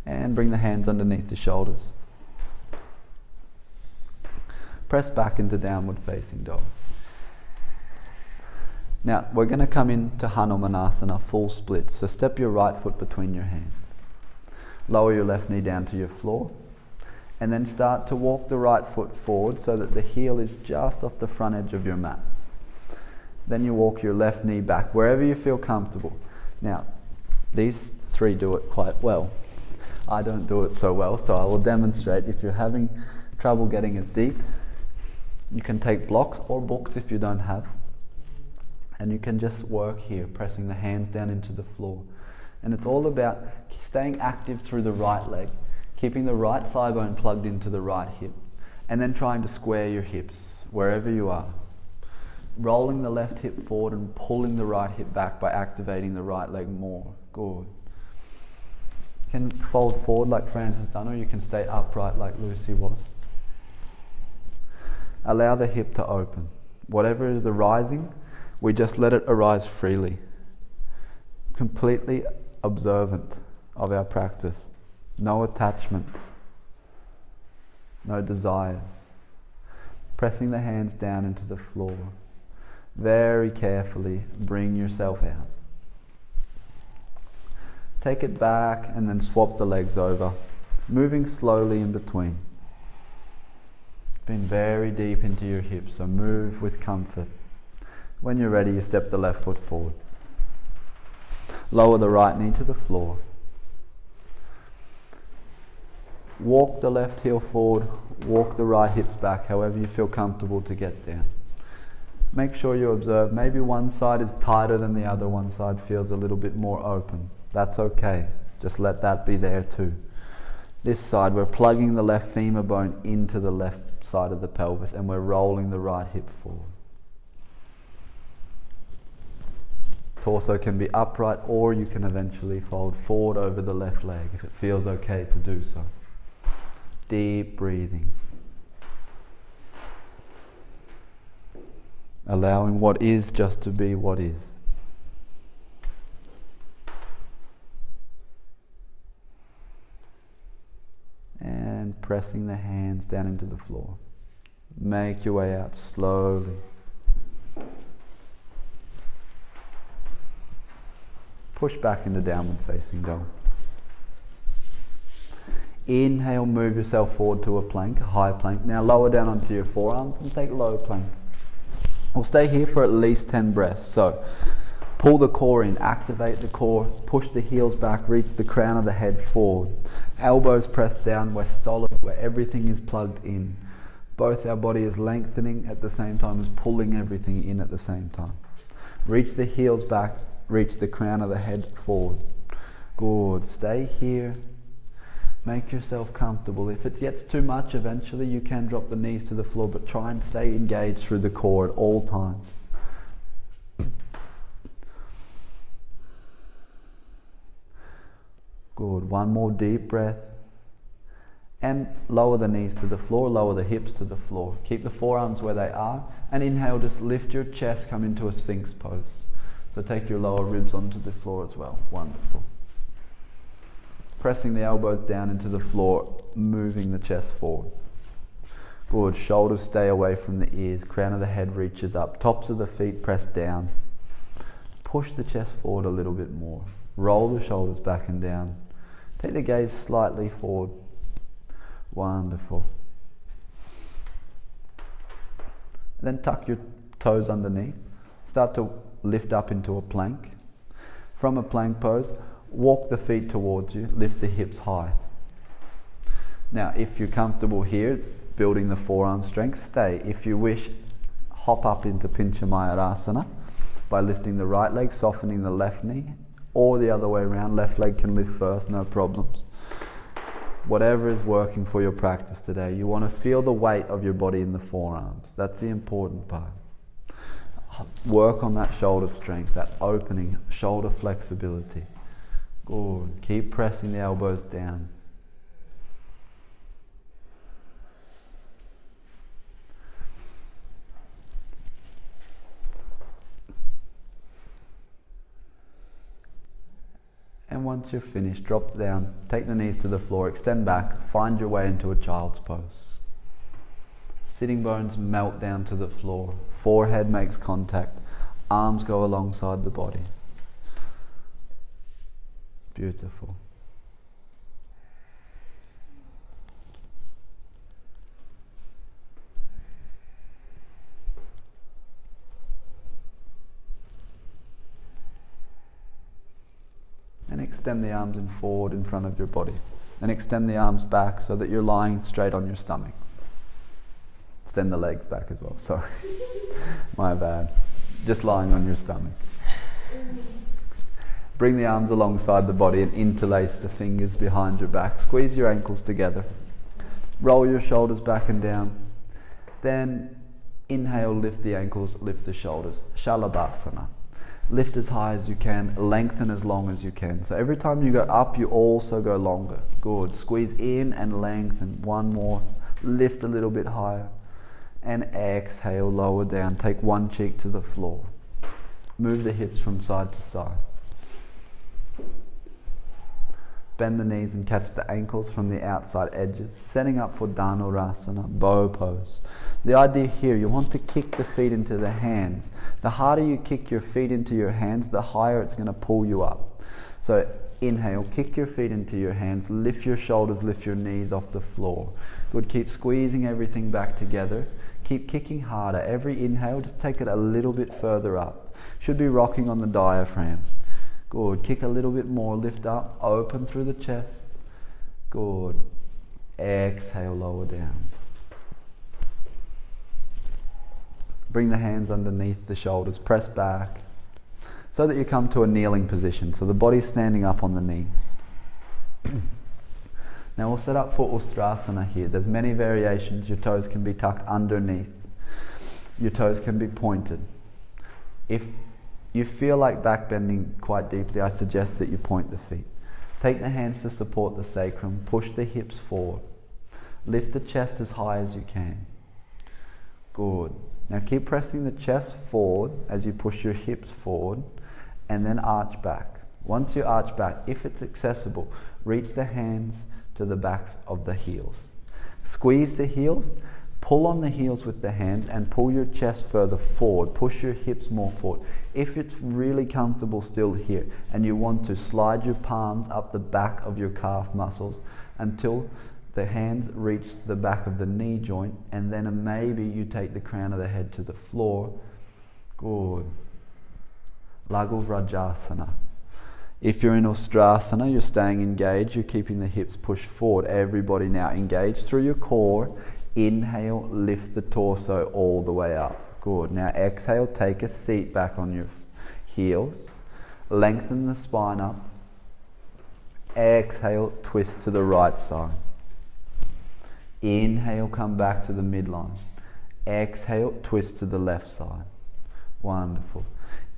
And bring the hands underneath the shoulders. Press back into downward facing dog. Now we're going to come into Hanumanasana, full split. So step your right foot between your hands. Lower your left knee down to your floor. And then start to walk the right foot forward so that the heel is just off the front edge of your mat. Then you walk your left knee back, wherever you feel comfortable. Now, these three do it quite well. I don't do it so well, so I will demonstrate. If you're having trouble getting as deep, you can take blocks or books if you don't have. And you can just work here, pressing the hands down into the floor. And it's all about staying active through the right leg. Keeping the right thigh bone plugged into the right hip. And then trying to square your hips wherever you are. Rolling the left hip forward and pulling the right hip back by activating the right leg more. Good. You can fold forward like Fran has done, or you can stay upright like Lucy was. Allow the hip to open. Whatever is arising, We just let it arise freely, completely observant of our practice. No attachments, no desires. Pressing the hands down into the floor. Very carefully bring yourself out. Take it back and then swap the legs over, moving slowly in between. Been very deep into your hips, so move with comfort. When you're ready, you step the left foot forward. Lower the right knee to the floor. Walk the left heel forward, walk the right hips back, however you feel comfortable to get down. Make sure you observe, maybe one side is tighter than the other, one side feels a little bit more open. That's okay, just let that be there too. This side, we're plugging the left femur bone into the left side of the pelvis and we're rolling the right hip forward. Torso can be upright, or you can eventually fold forward over the left leg if it feels okay to do so. Deep breathing. Allowing what is just to be what is. And pressing the hands down into the floor. Make your way out slowly. Push back into downward facing dog. Inhale, move yourself forward to a plank, a high plank. Now lower down onto your forearms and take low plank. We'll stay here for at least 10 breaths. So pull the core in, activate the core, push the heels back, reach the crown of the head forward. Elbows pressed down, we're solid, where everything is plugged in. Both our body is lengthening at the same time as pulling everything in at the same time. Reach the heels back, reach the crown of the head forward. Good, stay here. Make yourself comfortable. If it gets too much, eventually you can drop the knees to the floor, but try and stay engaged through the core at all times. Good. One more deep breath. And lower the knees to the floor, lower the hips to the floor. Keep the forearms where they are. And inhale, just lift your chest, come into a Sphinx pose. So take your lower ribs onto the floor as well. Wonderful. Pressing the elbows down into the floor, moving the chest forward. Good. Shoulders stay away from the ears. Crown of the head reaches up. Tops of the feet press down. Push the chest forward a little bit more. Roll the shoulders back and down. Take the gaze slightly forward. Wonderful. And then tuck your toes underneath. Start to lift up into a plank. From a plank pose, walk the feet towards you, lift the hips high. Now, if you're comfortable here, building the forearm strength, stay. If you wish, hop up into Pincha Mayurasana by lifting the right leg, softening the left knee, or the other way around, left leg can lift first, no problems. Whatever is working for your practice today, you want to feel the weight of your body in the forearms. That's the important part. Work on that shoulder strength, that opening, shoulder flexibility. Good. Keep pressing the elbows down. And once you're finished, drop down, take the knees to the floor, extend back, find your way into a child's pose. Sitting bones melt down to the floor, forehead makes contact, arms go alongside the body. Beautiful. And extend the arms in forward in front of your body. And extend the arms back so that you're lying straight on your stomach. Extend the legs back as well, sorry. My bad. Just lying on your stomach. Bring the arms alongside the body and interlace the fingers behind your back. Squeeze your ankles together. Roll your shoulders back and down. Then inhale, lift the ankles, lift the shoulders. Shalabhasana. Lift as high as you can, lengthen as long as you can. So every time you go up, you also go longer. Good. Squeeze in and lengthen. One more. Lift a little bit higher. And exhale, lower down. Take one cheek to the floor. Move the hips from side to side. Bend the knees and catch the ankles from the outside edges, setting up for Dhanurasana, bow pose. The idea here, you want to kick the feet into the hands. The harder you kick your feet into your hands, the higher it's going to pull you up. So inhale, kick your feet into your hands, lift your shoulders, lift your knees off the floor. Good, keep squeezing everything back together. Keep kicking harder. Every inhale, just take it a little bit further up. Should be rocking on the diaphragm. Good. Kick a little bit more. Lift up. Open through the chest. Good. Exhale, lower down. Bring the hands underneath the shoulders. Press back so that you come to a kneeling position. So the body's standing up on the knees. Now we'll set up for Ustrasana here. There's many variations. Your toes can be tucked underneath. Your toes can be pointed. If you feel like back bending quite deeply, I suggest that you point the feet. Take the hands to support the sacrum. Push the hips forward. Lift the chest as high as you can. Good. Now keep pressing the chest forward as you push your hips forward, and then arch back. Once you arch back, if it's accessible, reach the hands to the backs of the heels. Squeeze the heels. Pull on the heels with the hands and pull your chest further forward. Push your hips more forward. If it's really comfortable still here and you want to, slide your palms up the back of your calf muscles until the hands reach the back of the knee joint, and then maybe you take the crown of the head to the floor. Good. Laghu Vrajasana. If you're in Ustrasana, you're staying engaged, you're keeping the hips pushed forward. Everybody now engage through your core. Inhale, lift the torso all the way up. Good. Now exhale, take a seat back on your heels. Lengthen the spine up. Exhale, twist to the right side. Inhale, come back to the midline. Exhale, twist to the left side. Wonderful.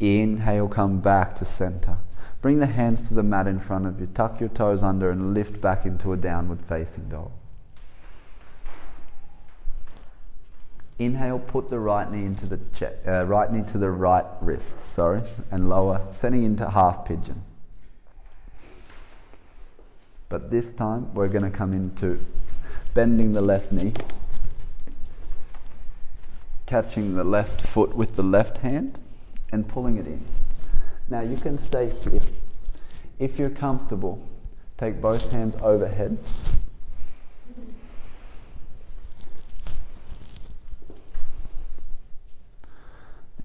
Inhale, come back to center. Bring the hands to the mat in front of you. Tuck your toes under and lift back into a downward facing dog. Inhale, put the right knee into the right knee to the right wrist, and lower, setting into half pigeon. But this time we're going to come into bending the left knee, catching the left foot with the left hand and pulling it in. Now you can stay here. If you're comfortable, take both hands overhead.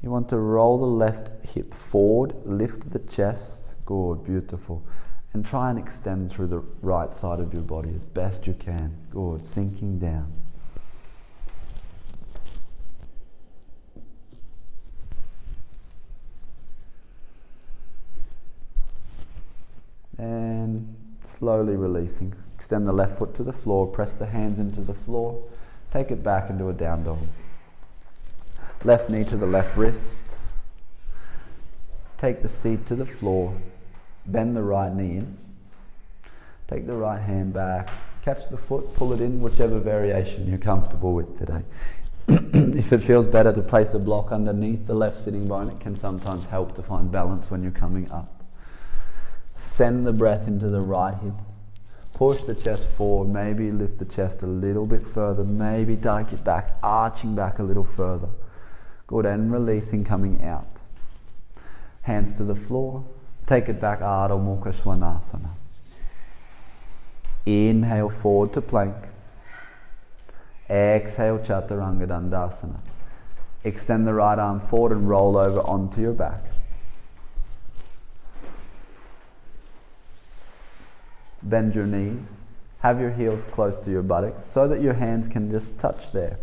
You want to roll the left hip forward, lift the chest. Good, beautiful. And try and extend through the right side of your body as best you can. Good, sinking down. And slowly releasing. Extend the left foot to the floor, press the hands into the floor, take it back into a down dog. Left knee to the left wrist. Take the seat to the floor. Bend the right knee in. Take the right hand back. Catch the foot, pull it in, whichever variation you're comfortable with today. If it feels better to place a block underneath the left sitting bone, it can sometimes help to find balance when you're coming up. Send the breath into the right hip. Push the chest forward, maybe lift the chest a little bit further, maybe take it back, arching back a little further. Good, and releasing, coming out. Hands to the floor. Take it back, Ardha Mukha Svanasana. Inhale, forward to plank. Exhale, Chaturanga Dandasana. Extend the right arm forward and roll over onto your back. Bend your knees. Have your heels close to your buttocks so that your hands can just touch there.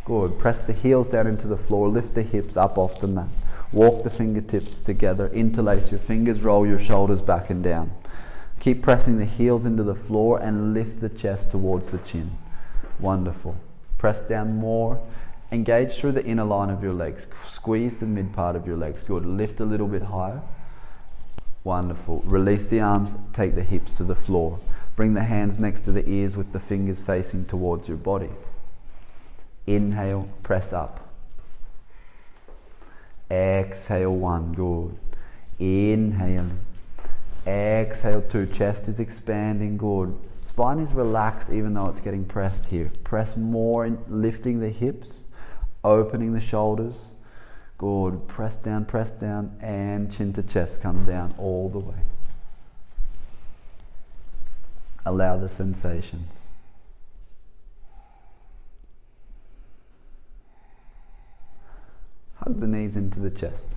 Good. Press the heels down into the floor. Lift the hips up off the mat. Walk the fingertips together. Interlace your fingers. Roll your shoulders back and down. Keep pressing the heels into the floor and lift the chest towards the chin. Wonderful. Press down more. Engage through the inner line of your legs. Squeeze the mid part of your legs. Good. Lift a little bit higher. Wonderful. Release the arms. Take the hips to the floor. Bring the hands next to the ears with the fingers facing towards your body. Inhale, press up. Exhale 1, good. Inhale. Exhale 2, chest is expanding, good. Spine is relaxed even though it's getting pressed here. Press more, lifting the hips, opening the shoulders. Good. Press down, and chin to chest. Come down all the way. Allow the sensations. Hug the knees into the chest.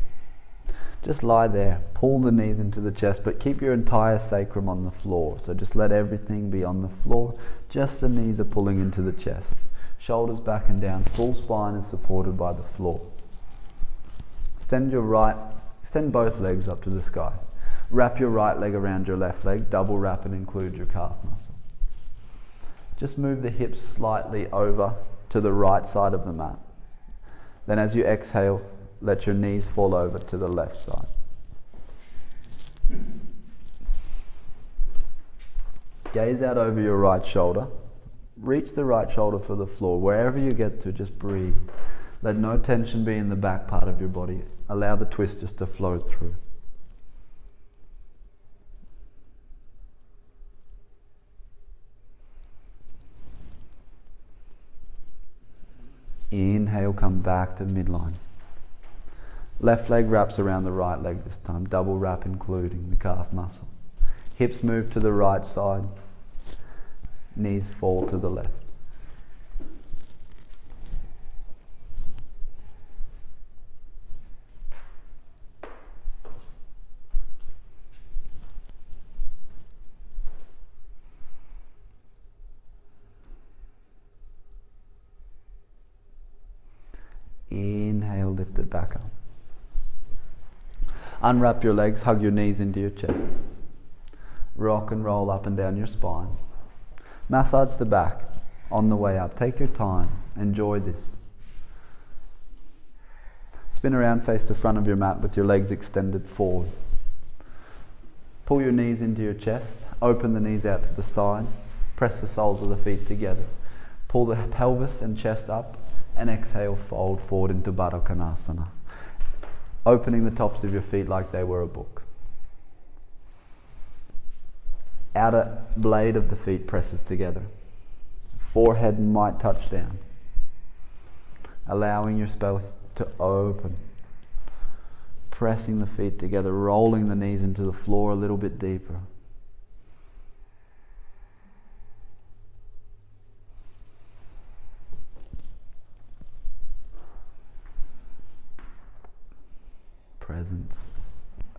Just lie there. Pull the knees into the chest, but keep your entire sacrum on the floor. So just let everything be on the floor. Just the knees are pulling into the chest. Shoulders back and down. Full spine is supported by the floor. Extend both legs up to the sky. Wrap your right leg around your left leg. Double wrap and include your calf muscle. Just move the hips slightly over to the right side of the mat. Then as you exhale, let your knees fall over to the left side. Gaze out over your right shoulder. Reach the right shoulder for the floor. Wherever you get to, just breathe. Let no tension be in the back part of your body. Allow the twist just to flow through. Inhale, come back to midline. Left leg wraps around the right leg this time. Double wrap including the calf muscle. Hips move to the right side. Knees fall to the left. Inhale, lift it back up. Unwrap your legs, hug your knees into your chest. Rock and roll up and down your spine. Massage the back on the way up. Take your time. Enjoy this. Spin around, face the front of your mat with your legs extended forward. Pull your knees into your chest. Open the knees out to the side. Press the soles of the feet together. Pull the pelvis and chest up. And exhale, fold forward into Baddha Konasana. Opening the tops of your feet like they were a book. Outer blade of the feet presses together. Forehead might touch down. Allowing your space to open. Pressing the feet together, rolling the knees into the floor a little bit deeper. Presence,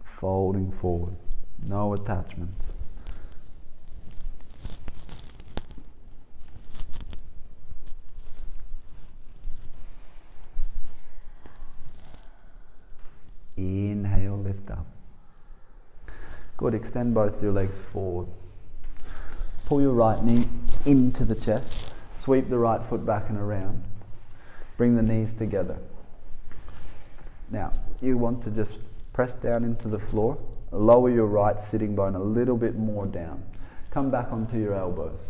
folding forward, no attachments. Inhale, lift up. Good, extend both your legs forward. Pull your right knee into the chest, sweep the right foot back and around. Bring the knees together. Now, you want to just press down into the floor, lower your right sitting bone a little bit more down. Come back onto your elbows.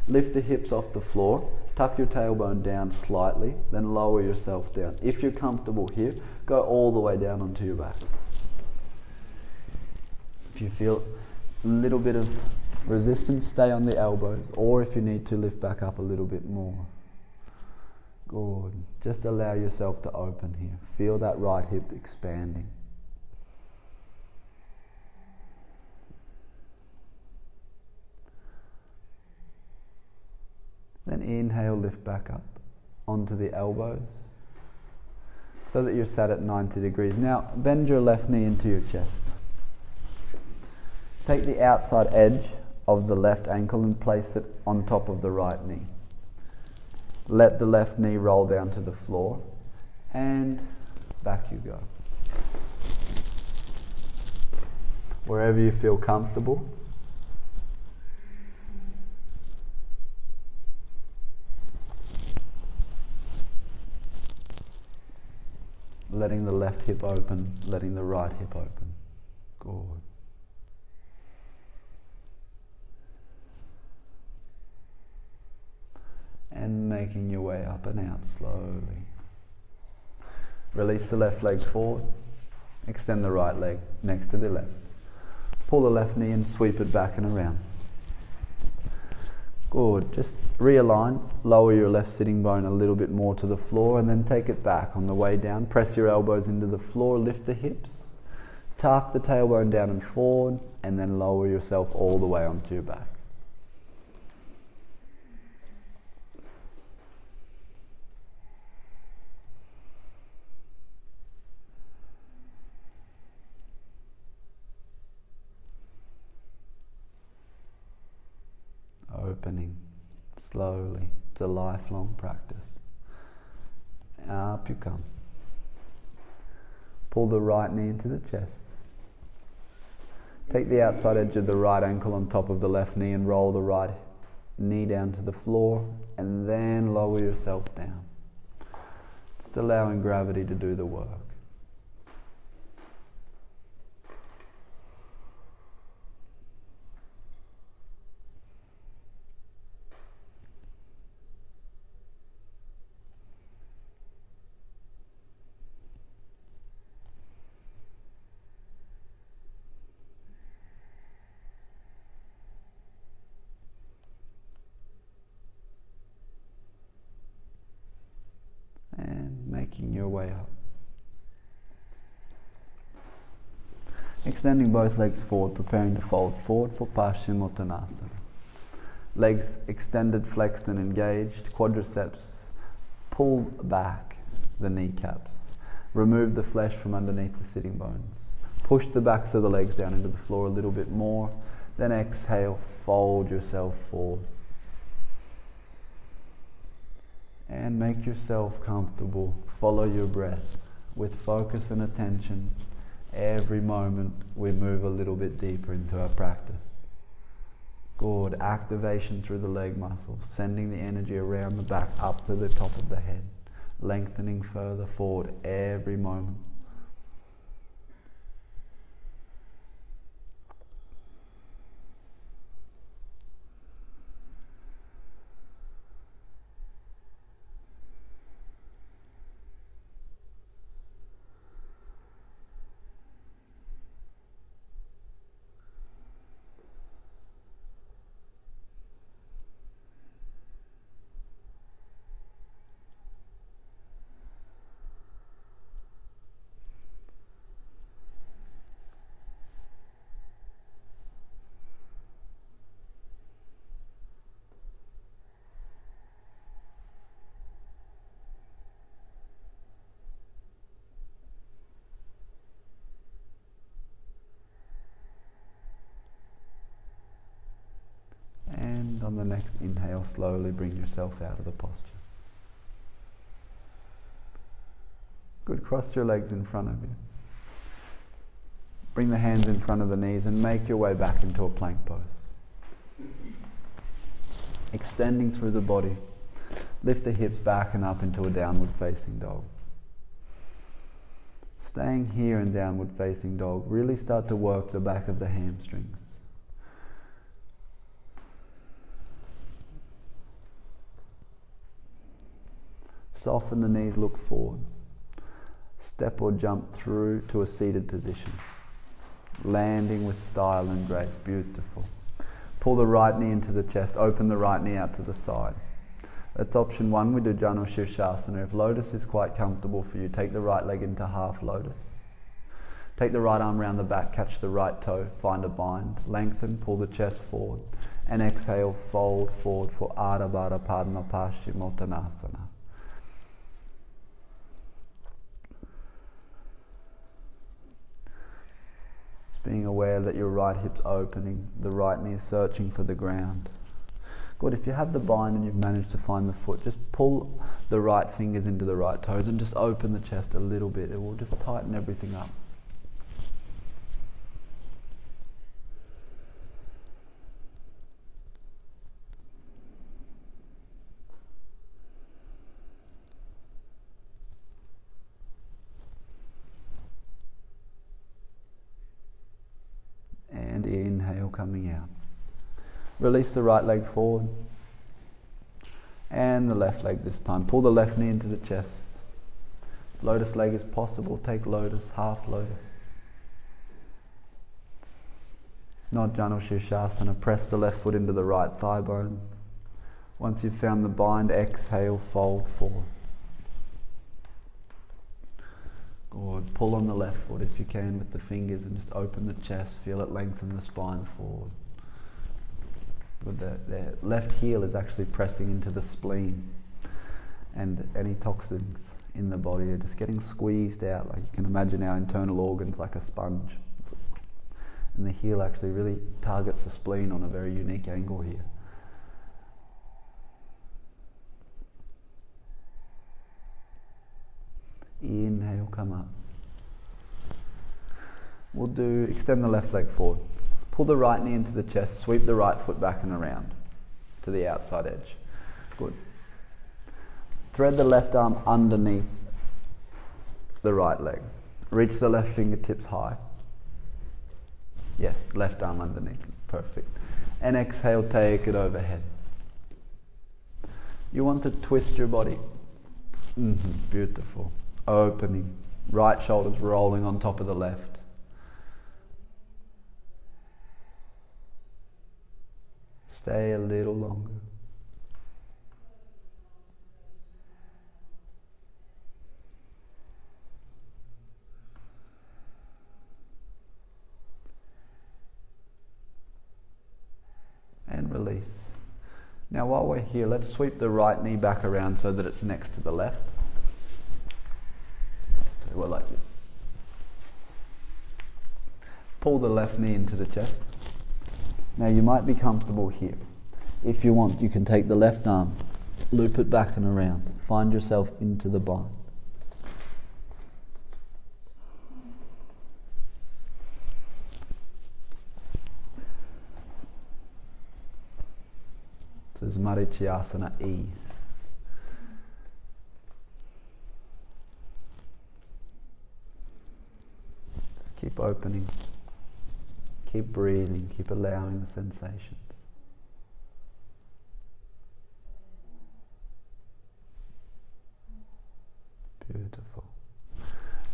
Lift the hips off the floor, tuck your tailbone down slightly, then lower yourself down. If you're comfortable here, go all the way down onto your back. If you feel a little bit of resistance, stay on the elbows, or if you need to, lift back up a little bit more. Good. Just allow yourself to open here. Feel that right hip expanding. Then inhale, lift back up onto the elbows so that you're sat at 90 degrees. Now bend your left knee into your chest. Take the outside edge of the left ankle and place it on top of the right knee. Let the left knee roll down to the floor and back you go. Wherever you feel comfortable. Letting the left hip open, letting the right hip open. Good. And making your way up and out slowly. Release the left leg forward. Extend the right leg next to the left. Pull the left knee and sweep it back and around. Good. Just realign. Lower your left sitting bone a little bit more to the floor and then take it back on the way down. Press your elbows into the floor. Lift the hips. Tuck the tailbone down and forward and then lower yourself all the way onto your back. Opening slowly. It's a lifelong practice. Up you come. Pull the right knee into the chest. Take the outside edge of the right ankle on top of the left knee and roll the right knee down to the floor and then lower yourself down. Just allowing gravity to do the work. Making your way up. Extending both legs forward, preparing to fold forward for Paschimottanasana. Legs extended, flexed and engaged. Quadriceps pull back the kneecaps. Remove the flesh from underneath the sitting bones. Push the backs of the legs down into the floor a little bit more. Then exhale, fold yourself forward. And make yourself comfortable. Follow your breath with focus and attention. Every moment we move a little bit deeper into our practice. Good. Activation through the leg muscles, sending the energy around the back up to the top of the head, lengthening further forward every moment. On the next inhale, slowly bring yourself out of the posture. Good. Cross your legs in front of you. Bring the hands in front of the knees and make your way back into a plank pose. Extending through the body. Lift the hips back and up into a downward facing dog. Staying here in downward facing dog, really start to work the back of the hamstrings. Soften the knees, look forward. Step or jump through to a seated position. Landing with style and grace, beautiful. Pull the right knee into the chest, open the right knee out to the side. That's option one, we do Janu Shirshasana. If lotus is quite comfortable for you, take the right leg into half lotus. Take the right arm around the back, catch the right toe, find a bind. Lengthen, pull the chest forward. And exhale, fold forward for Ardha Baddha Padma Paschimottanasana. Being aware that your right hip's opening, the right knee is searching for the ground. Good. If you have the bind and you've managed to find the foot, just pull the right fingers into the right toes and just open the chest a little bit. It will just tighten everything up. And inhale, coming out. Release the right leg forward. And the left leg this time. Pull the left knee into the chest. Lotus leg is possible. Take lotus, half lotus. Not Janu Shirshasana. Press the left foot into the right thigh bone. Once you've found the bind, exhale, fold forward. Good. Pull on the left foot if you can with the fingers and just open the chest. Feel it lengthen the spine forward. Good. The left heel is actually pressing into the spleen, and any toxins in the body are just getting squeezed out. Like you can imagine our internal organs like a sponge. And the heel actually really targets the spleen on a very unique angle here. Inhale, come up. We'll do, extend the left leg forward. Pull the right knee into the chest, sweep the right foot back and around to the outside edge. Good. Thread the left arm underneath the right leg. Reach the left fingertips high. Yes, left arm underneath. Perfect. And exhale, take it overhead. You want to twist your body. Beautiful. Opening. Right shoulder's rolling on top of the left. Stay a little longer. And release. Now while we're here, let's sweep the right knee back around so that it's next to the left. So we're like this. Pull the left knee into the chest. Now you might be comfortable here. If you want, you can take the left arm, loop it back and around. Find yourself into the bind. This is Marichyasana E. Just keep opening. Keep breathing. Keep allowing the sensations. Beautiful.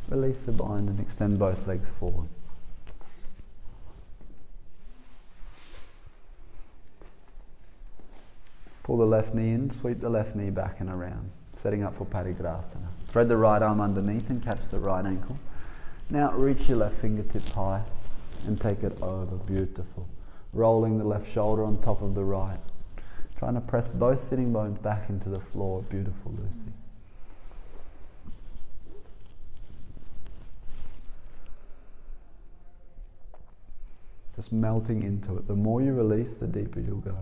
Release the bind and extend both legs forward. Pull the left knee in, sweep the left knee back and around, setting up for Parigrasana. Thread the right arm underneath and catch the right ankle. Now reach your left fingertips high and take it over. Beautiful. Rolling the left shoulder on top of the right. Trying to press both sitting bones back into the floor. Beautiful, Lucy. Just melting into it. The more you release, the deeper you'll go.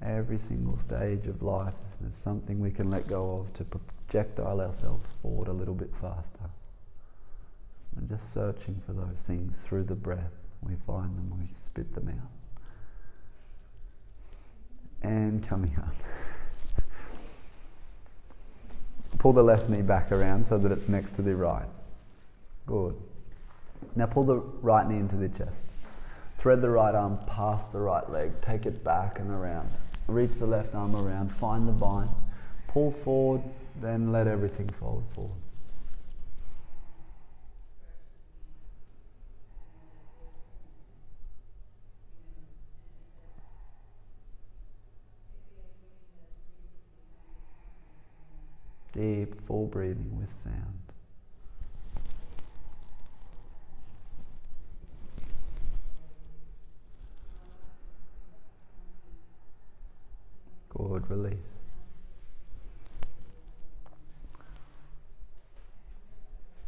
Every single stage of life, there's something we can let go of to projectile ourselves forward a little bit faster. And just searching for those things through the breath. We find them, we spit them out. And coming up. Pull the left knee back around so that it's next to the right. Good. Now pull the right knee into the chest. Thread the right arm past the right leg. Take it back and around. Reach the left arm around. Find the bind. Pull forward, then let everything fold forward. Deep, full breathing with sound. Good, release.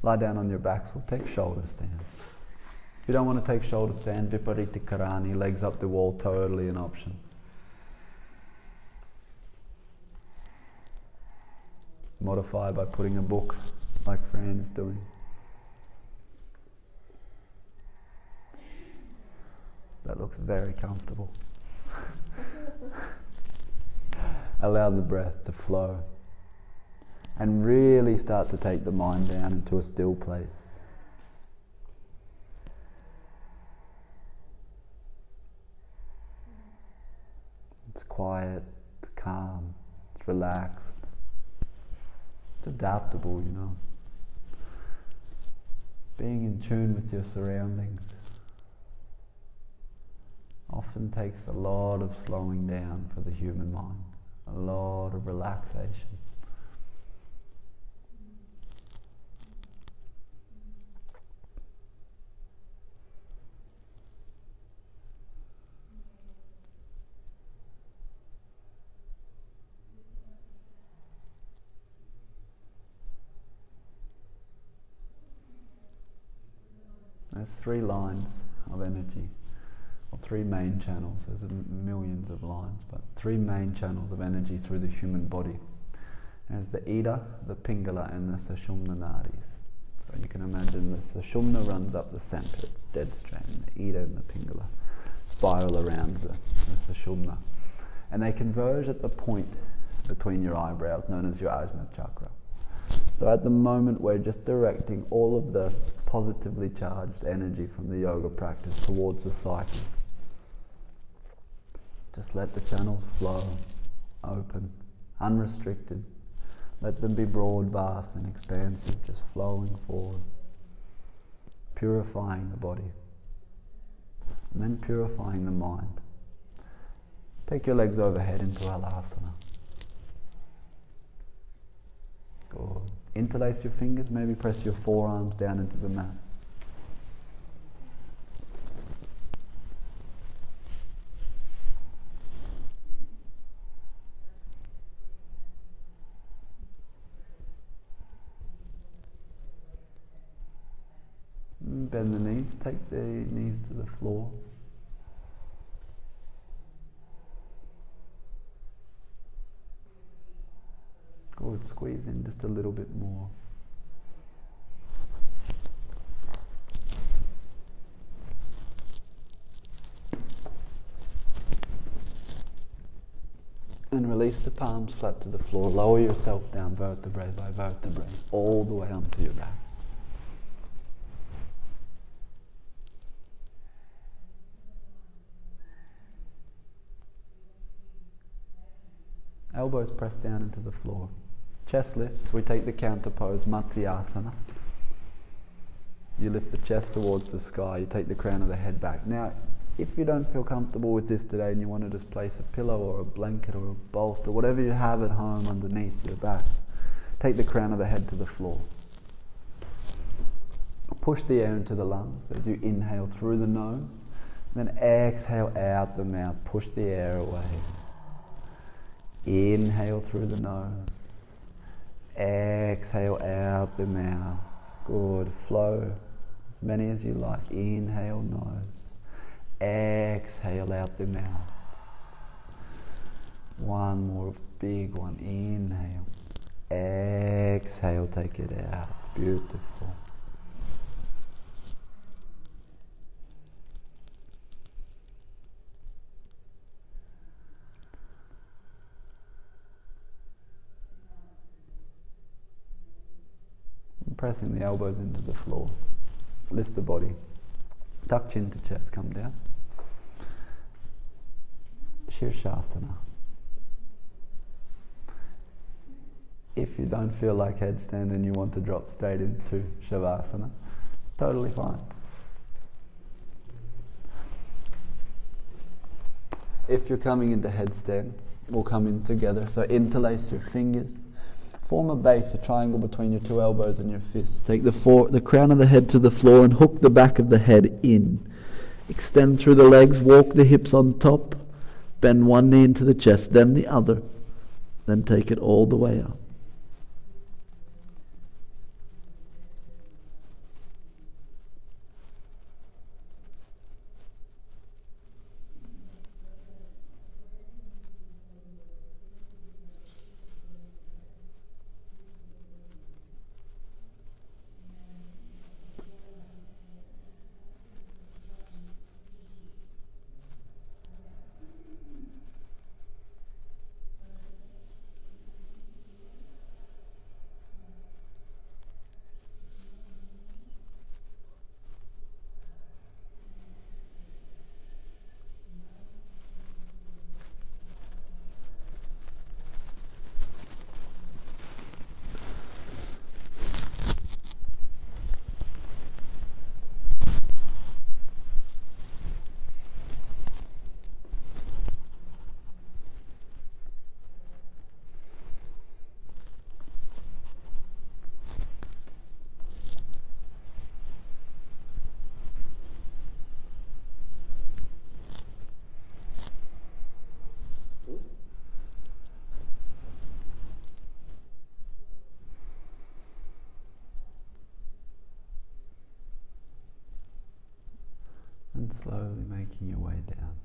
Lie down on your backs, we'll take shoulder stand. If you don't want to take shoulder stand, Viparita Karani, legs up the wall, totally an option. Modify by putting a book like Fran is doing. That looks very comfortable. Allow the breath to flow and really start to take the mind down into a still place. It's quiet, it's calm, it's relaxed. It's adaptable, you know. Being in tune with your surroundings often takes a lot of slowing down for the human mind, a lot of relaxation. There's 3 lines of energy, or 3 main channels. There's millions of lines, but 3 main channels of energy through the human body. There's the Ida, the Pingala, and the Sushumna nadis. So you can imagine the Sushumna runs up the center, it's dead straight, and the Ida and the Pingala spiral around the Sushumna. And they converge at the point between your eyebrows, known as your Ajna chakra. So at the moment we're just directing all of the positively charged energy from the yoga practice towards the psyche. Just let the channels flow, open, unrestricted. Let them be broad, vast and expansive, just flowing forward, purifying the body, and then purifying the mind. Take your legs overhead into Halasana. Good. Interlace your fingers, maybe press your forearms down into the mat. Bend the knees, take the knees to the floor. Good, squeeze in just a little bit more. And release the palms flat to the floor. Lower yourself down vertebrae by vertebrae, all the way onto your back. Elbows pressed down into the floor. Chest lifts. We take the counter pose, Matsyasana. You lift the chest towards the sky. You take the crown of the head back. Now, if you don't feel comfortable with this today and you want to just place a pillow or a blanket or a bolster, whatever you have at home underneath your back, take the crown of the head to the floor. Push the air into the lungs as you inhale through the nose. Then exhale out the mouth. Push the air away. Inhale through the nose. Exhale out the mouth. Good. Flow as many as you like. Inhale nose. Exhale out the mouth. One more big one. Inhale. Exhale, take it out. Beautiful. Pressing the elbows into the floor. Lift the body. Tuck chin to chest, come down. Shirshasana. If you don't feel like headstand and you want to drop straight into Shavasana, totally fine. If you're coming into headstand, we'll come in together. So interlace your fingers. Form a base, a triangle between your 2 elbows and your fists. Take the crown of the head to the floor and hook the back of the head in. Extend through the legs, walk the hips on top, bend one knee into the chest, then the other. Then take it all the way up. Slowly making your way down.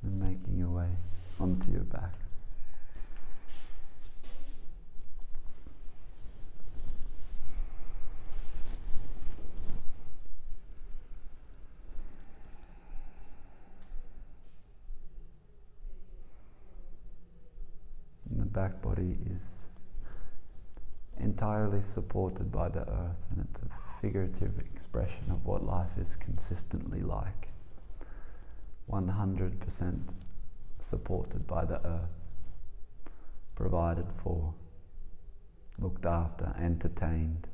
And making your way onto your back. And the back body is entirely supported by the earth, and it's a figurative expression of what life is consistently like. 100% supported by the earth, provided for, looked after, entertained.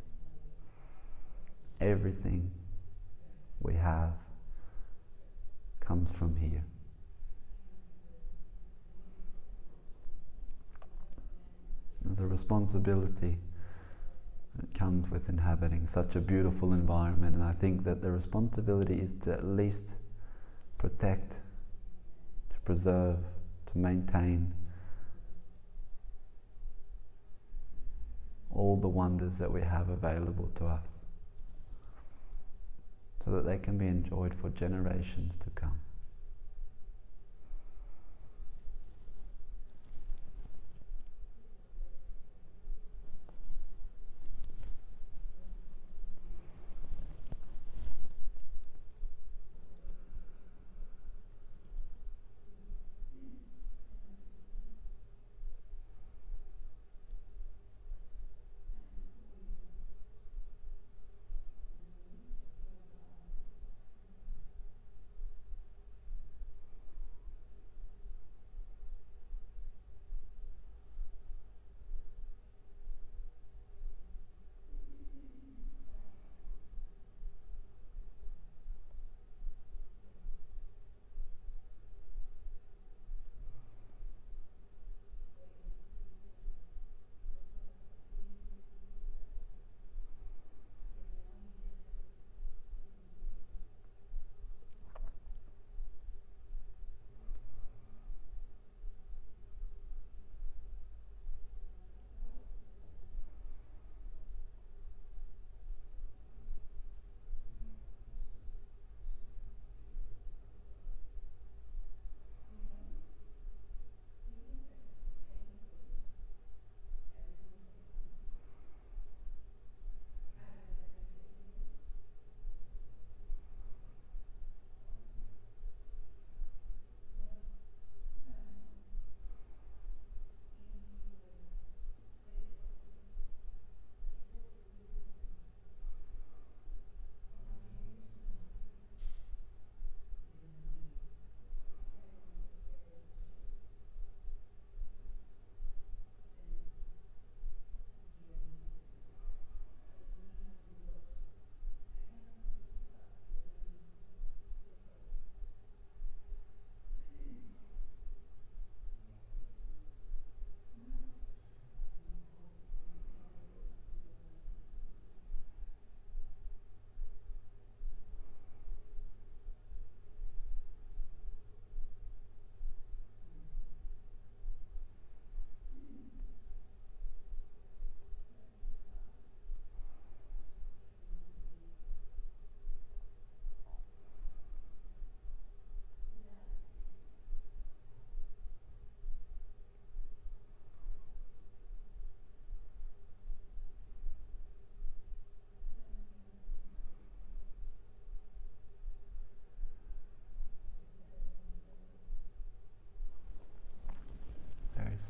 Everything we have comes from here. There's a responsibility that comes with inhabiting such a beautiful environment, and I think that the responsibility is to at least protect, to preserve, to maintain all the wonders that we have available to us, so that they can be enjoyed for generations to come.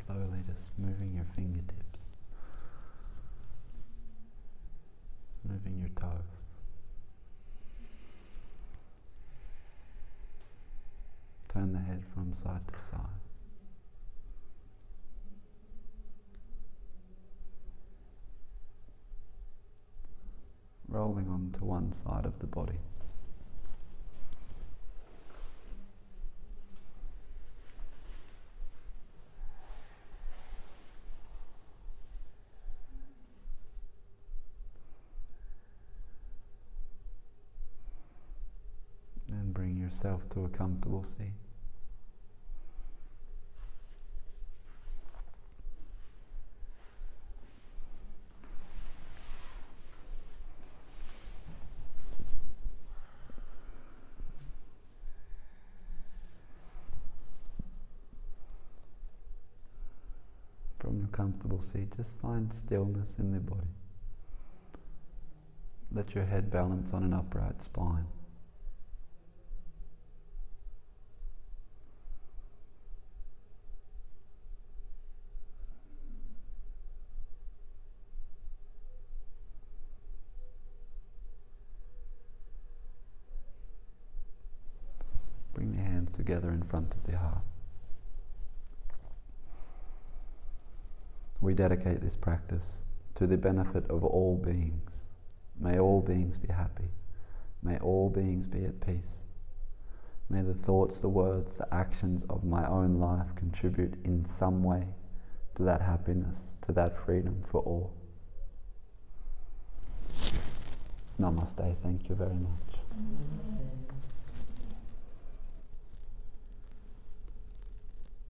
Slowly just moving your fingertips, moving your toes. Turn the head from side to side. Rolling onto one side of the body. yourself to a comfortable seat. From your comfortable seat, just find stillness in the body. Let your head balance on an upright spine. Bring the hands together in front of the heart. We dedicate this practice to the benefit of all beings. May all beings be happy. May all beings be at peace. May the thoughts, the words, the actions of my own life contribute in some way to that happiness, to that freedom for all. Namaste. Thank you very much. Namaste.